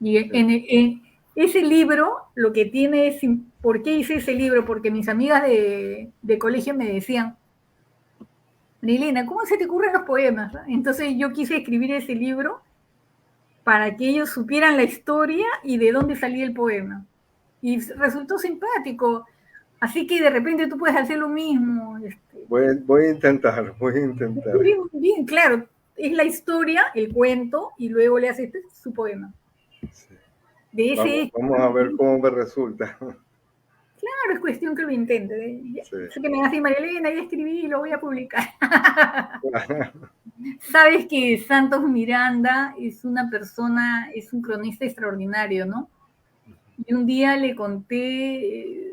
Y en ese libro lo que tiene es, ¿por qué hice ese libro? Porque mis amigas de colegio me decían, Marilena, ¿cómo se te ocurren los poemas? Entonces yo quise escribir ese libro para que ellos supieran la historia y de dónde salía el poema. Y resultó simpático. Así que de repente tú puedes hacer lo mismo. Voy a intentar, voy a intentar. Bien, bien, claro. Es la historia, el cuento, y luego le haces su poema. Sí. De ese hecho, Vamos a ver cómo me resulta. claro, es cuestión que lo intente. Sí. Sé que me hace Marilena, ya escribí y lo voy a publicar. Sabes que Santos Miranda es una persona, es un cronista extraordinario, ¿no? Y un día le conté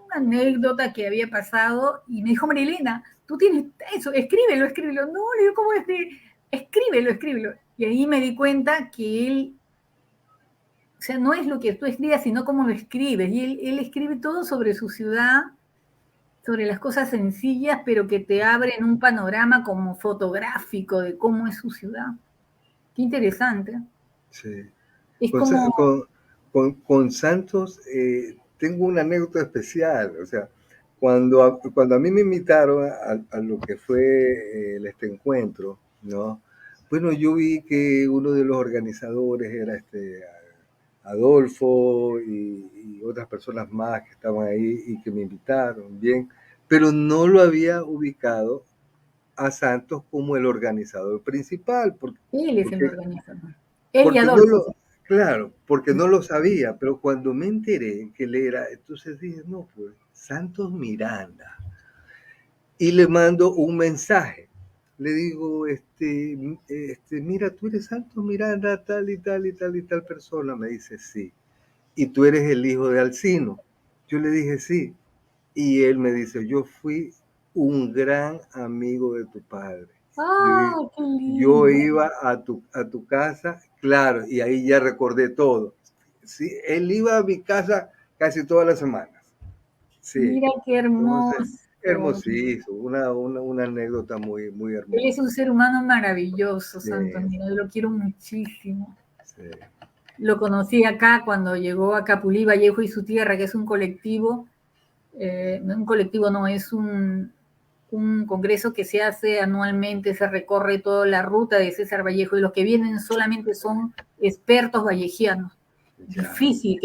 una anécdota que había pasado y me dijo, Marilena, tú tienes eso, escríbelo, escríbelo. No, le digo, ¿cómo es de? Escríbelo, escríbelo. Y ahí me di cuenta que él, o sea, no es lo que tú escribas, sino cómo lo escribes. Y él escribe todo sobre su ciudad, sobre las cosas sencillas, pero que te abren un panorama como fotográfico de cómo es su ciudad. Qué interesante. Sí. Es Con, Sa- como, con, con Santos tengo una anécdota especial. O sea, cuando a mí me invitaron a lo que fue este encuentro, ¿no? Bueno, yo vi que uno de los organizadores era Adolfo y otras personas más que estaban ahí y que me invitaron, bien, pero no lo había ubicado a Santos como el organizador principal, él es el porque, organizador. Él y porque no Adolfo. lo, claro, porque no lo sabía, pero cuando me enteré que él era, entonces dije, no, pues Santos Miranda. Y le mando un mensaje. Le digo, mira, tú eres Santos Miranda, tal y tal y tal y tal persona. Me dice, sí. Y tú eres el hijo de Alcino. Yo le dije, sí. Y él me dice, yo fui un gran amigo de tu padre. ¡Ah, qué Yo lindo! iba a tu casa, claro, y ahí ya recordé todo. Sí, él iba a mi casa casi todas las semanas. Sí, Mira qué entonces, hermoso. hermosísimo, una anécdota muy, muy Él es hermosa. un ser humano maravilloso, Sí, Santo Antonio. Yo lo quiero muchísimo. sí, Lo conocí acá cuando llegó a Capulí, Vallejo y su tierra, que es un colectivo. Un colectivo no, es un congreso que se hace anualmente, se recorre toda la ruta de César Vallejo y los que vienen solamente son expertos vallejianos. ya. Difícil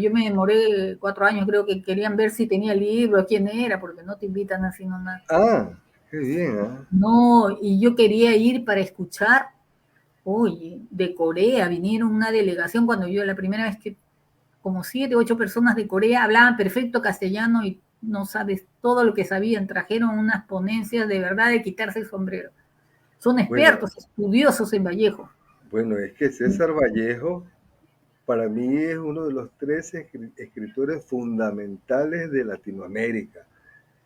yo me demoré 4 años, creo que querían ver si tenía libro, quién era, porque no te invitan así nomás. Ah, qué bien, ¿ah? No, y yo quería ir para escuchar, oye, de Corea vinieron una delegación cuando yo la primera vez que como 7, 8 personas de Corea hablaban perfecto castellano y no sabes todo lo que sabían, trajeron unas ponencias de verdad de quitarse el sombrero. Son Bueno, expertos, estudiosos en Vallejo. bueno, es que César Vallejo para mí es uno de los tres escritores fundamentales de Latinoamérica.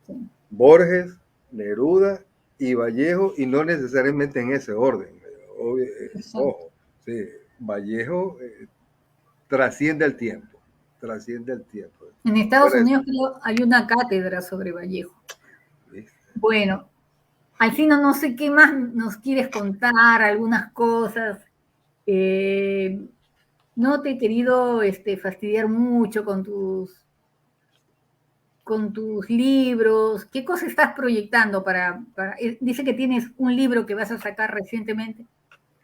Sí, Borges, Neruda y Vallejo, y no necesariamente en ese orden. exacto. Ojo, sí, Vallejo trasciende el tiempo, trasciende el tiempo. En Estados Fuera de- Unidos creo, hay una cátedra sobre Vallejo. ¿viste? Bueno, al fin no sé qué más nos quieres contar, algunas cosas. Eh, no te he querido fastidiar mucho con tus libros. ¿Qué cosa estás proyectando dice que tienes un libro que vas a sacar recientemente?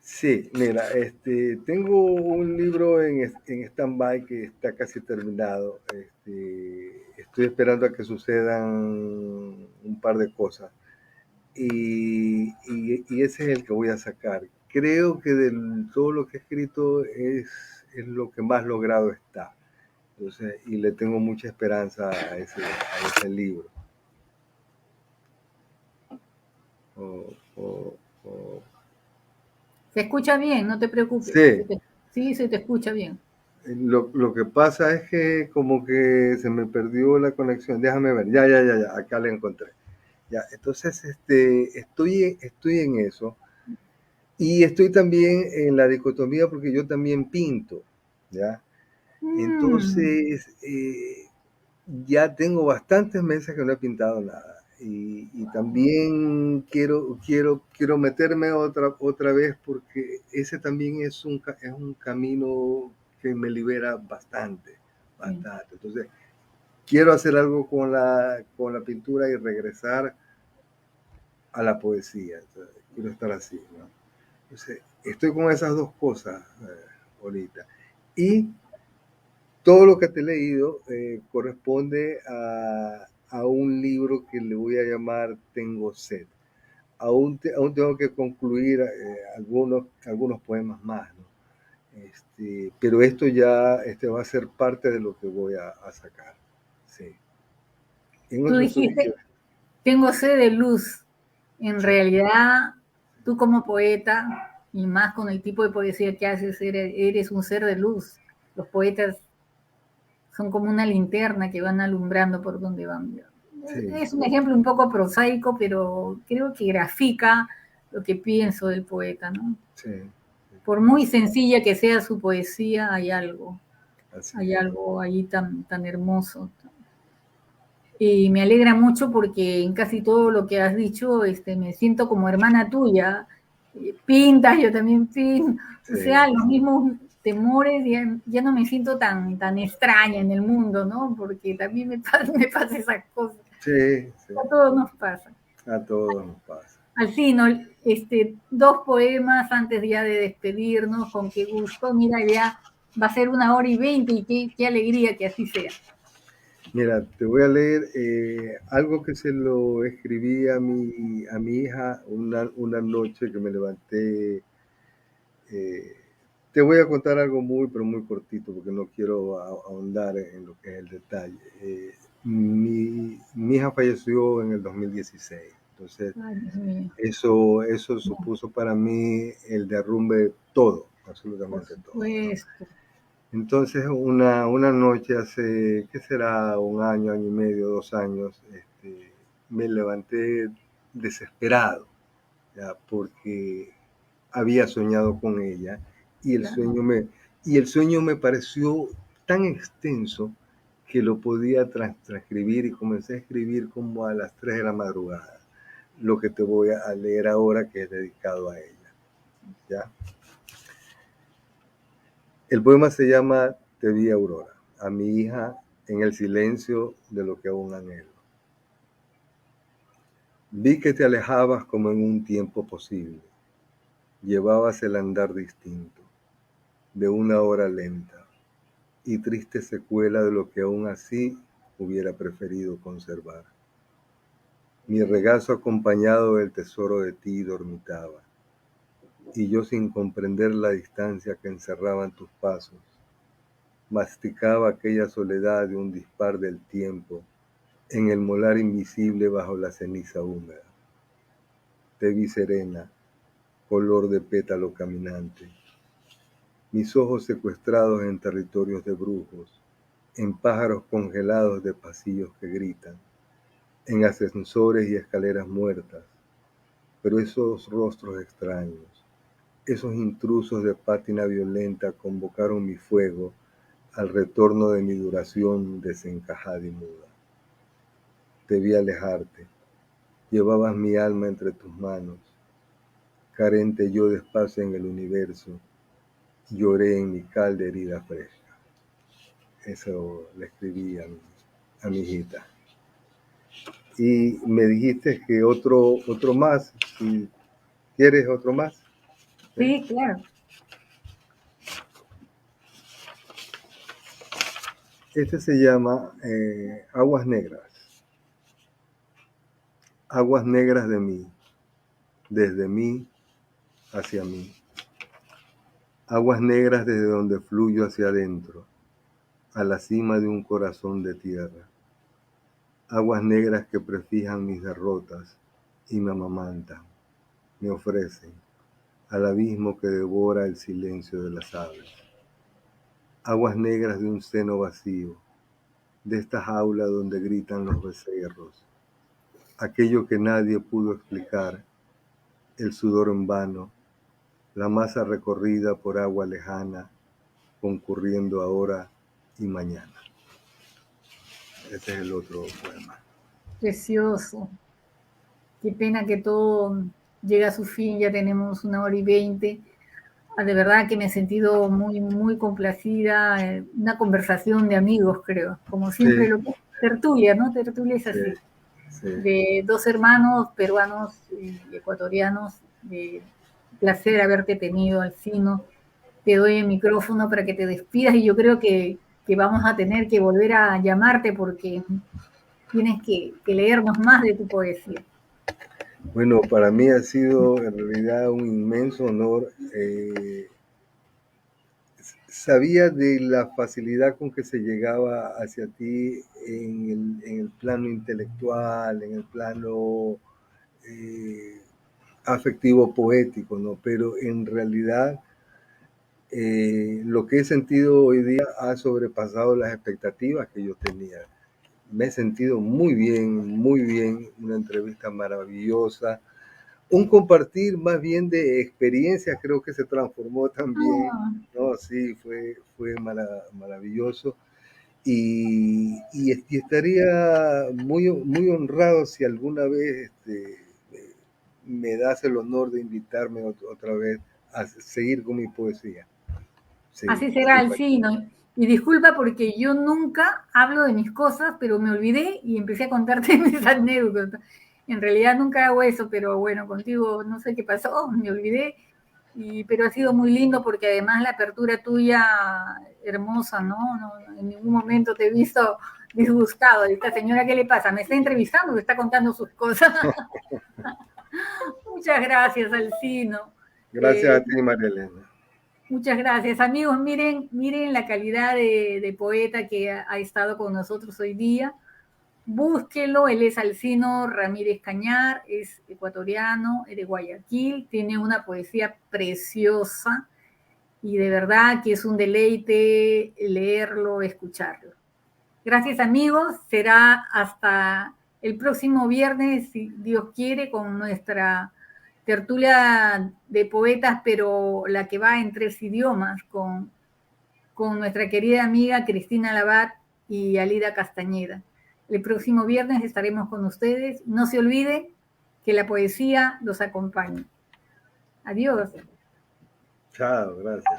Sí, mira, tengo un libro en stand-by que está casi terminado. Estoy esperando a que sucedan un par de cosas. Y ese es el que voy a sacar. Creo que de todo lo que he escrito es lo que más logrado está. Entonces, y le tengo mucha esperanza a ese libro. O, o, o, Se escucha bien, no te preocupes. sí, Sí, se te escucha bien. lo que pasa es que como que se me perdió la conexión. Déjame ver. Ya, acá la encontré. Ya, entonces estoy en eso. Y estoy también en la dicotomía porque yo también pinto, ¿ya? Mm, Entonces, ya tengo bastantes meses que no he pintado nada. Y también quiero meterme otra vez porque ese también es un camino que me libera bastante, sí. bastante. Entonces, quiero hacer algo con la pintura y regresar a la poesía. Entonces, quiero estar así, ¿no? Entonces, estoy con esas dos cosas ahorita. Y todo lo que te he leído corresponde a un libro que le voy a llamar Tengo sed. Aún tengo que concluir algunos poemas más, ¿no? Pero esto ya va a ser parte de lo que voy a sacar. Sí. En Tú otro estoy yo. dijiste, tengo sed de luz. En Sí, realidad, tú como poeta, y más con el tipo de poesía que haces, eres un ser de luz. Los poetas son como una linterna que van alumbrando por donde van. sí, Es un ejemplo un poco prosaico, pero creo que grafica lo que pienso del poeta, ¿no? sí. Por muy Así, sencilla que sea su poesía, así hay es. algo ahí tan hermoso. Y me alegra mucho porque en casi todo lo que has dicho me siento como hermana tuya. Pintas, yo también pinto. O sea, Sí, los mismos temores, ya no me siento tan extraña en el mundo, ¿no? Porque también me pasa esas cosas. sí, sí. A todos nos pasa. A todos nos pasa. Al fin, ¿no? Dos poemas antes ya de despedirnos, con qué gusto. Mira, ya va a ser 1 hora y 20 y qué alegría que así sea. Mira, te voy a leer algo que se lo escribí a mi hija una noche que me levanté. eh, Te voy a contar algo pero muy cortito, porque no quiero ahondar en lo que es el detalle. Mi hija falleció en el 2016, entonces Ay, Dios mío. eso No, supuso para mí el derrumbe de todo, por absolutamente todo, ¿no? supuesto. Entonces, una noche hace, ¿qué será? Un año y medio, 2 años, me levanté desesperado, ya, porque había soñado con ella y Claro. el sueño me pareció tan extenso que lo podía transcribir y comencé a escribir como a las 3 de la madrugada, lo que te voy a leer ahora que es dedicado a ella, ¿ya? El poema se llama Te vi, Aurora, a mi hija en el silencio de lo que aún anhelo. Vi que te alejabas como en un tiempo posible. Llevabas el andar distinto, de una hora lenta y triste secuela de lo que aún así hubiera preferido conservar. Mi regazo acompañado del tesoro de ti dormitaba, y yo sin comprender la distancia que encerraban tus pasos, masticaba aquella soledad de un dispar del tiempo en el molar invisible bajo la ceniza húmeda. Te vi serena, color de pétalo caminante, mis ojos secuestrados en territorios de brujos, en pájaros congelados de pasillos que gritan, en ascensores y escaleras muertas, pero esos rostros extraños, esos intrusos de pátina violenta convocaron mi fuego al retorno de mi duración desencajada y muda. Te vi alejarte, llevabas mi alma entre tus manos, carente yo de espacio en el universo, lloré en mi calda herida fresca. Eso le escribí a mi hijita. Y me dijiste que otro más, si quieres otro más. ¿Sí? Sí, claro. Este se llama Aguas Negras. Aguas negras de mí, desde mí hacia mí. Aguas negras desde donde fluyo hacia adentro. a la cima de un corazón de tierra. Aguas negras que prefijan mis derrotas y me amamantan, me ofrecen al abismo que devora el silencio de las aves. Aguas negras de un seno vacío, de esta jaula donde gritan los becerros. Aquello que nadie pudo explicar, el sudor en vano, la masa recorrida por agua lejana, concurriendo ahora y mañana. Este es el otro poema. Precioso. Qué pena que todo llega a su fin, ya tenemos 1 hora y 20. De verdad que me he sentido muy, muy complacida. Una conversación de amigos, creo. Como siempre, Sí, tertulia, ¿no? Tertulia es sí, así. sí. De dos hermanos peruanos y ecuatorianos. De placer haberte tenido, Alcino. Te doy el micrófono para que te despidas y yo creo que vamos a tener que volver a llamarte porque tienes que leernos más de tu poesía. Bueno, para mí ha sido en realidad un inmenso honor. Sabía de la facilidad con que se llegaba hacia ti en el plano intelectual, en el plano afectivo poético, ¿no? Pero en realidad lo que he sentido hoy día ha sobrepasado las expectativas que yo tenía. Me he sentido muy bien, una entrevista maravillosa, un compartir más bien de experiencias, creo que se transformó también, Ah, ¿no? Sí, fue maravilloso. Y estaría muy honrado si alguna vez me das el honor de invitarme otra vez a seguir con mi poesía. Sí, así será, Alcino. Y disculpa porque yo nunca hablo de mis cosas, pero me olvidé y empecé a contarte mis anécdotas. En realidad nunca hago eso, pero bueno, contigo no sé qué pasó, me olvidé. Pero ha sido muy lindo porque además la apertura tuya, hermosa, ¿no? En ningún momento te he visto disgustado. Esta señora, ¿qué le pasa? ¿Me está entrevistando o me está contando sus cosas? Muchas gracias, Alcino. Gracias a ti, María Elena. Muchas gracias. Amigos, miren la calidad de poeta que ha estado con nosotros hoy día. Búsquelo, él es Alcino Ramírez Cañar, es ecuatoriano, es de Guayaquil, tiene una poesía preciosa y de verdad que es un deleite leerlo, escucharlo. Gracias, amigos. Será hasta el próximo viernes, si Dios quiere, con nuestra tertulia de poetas, pero la que va en 3 idiomas, con nuestra querida amiga Cristina Labat y Alida Castañeda. El próximo viernes estaremos con ustedes. No se olviden que la poesía los acompañe. Adiós. Chao, gracias.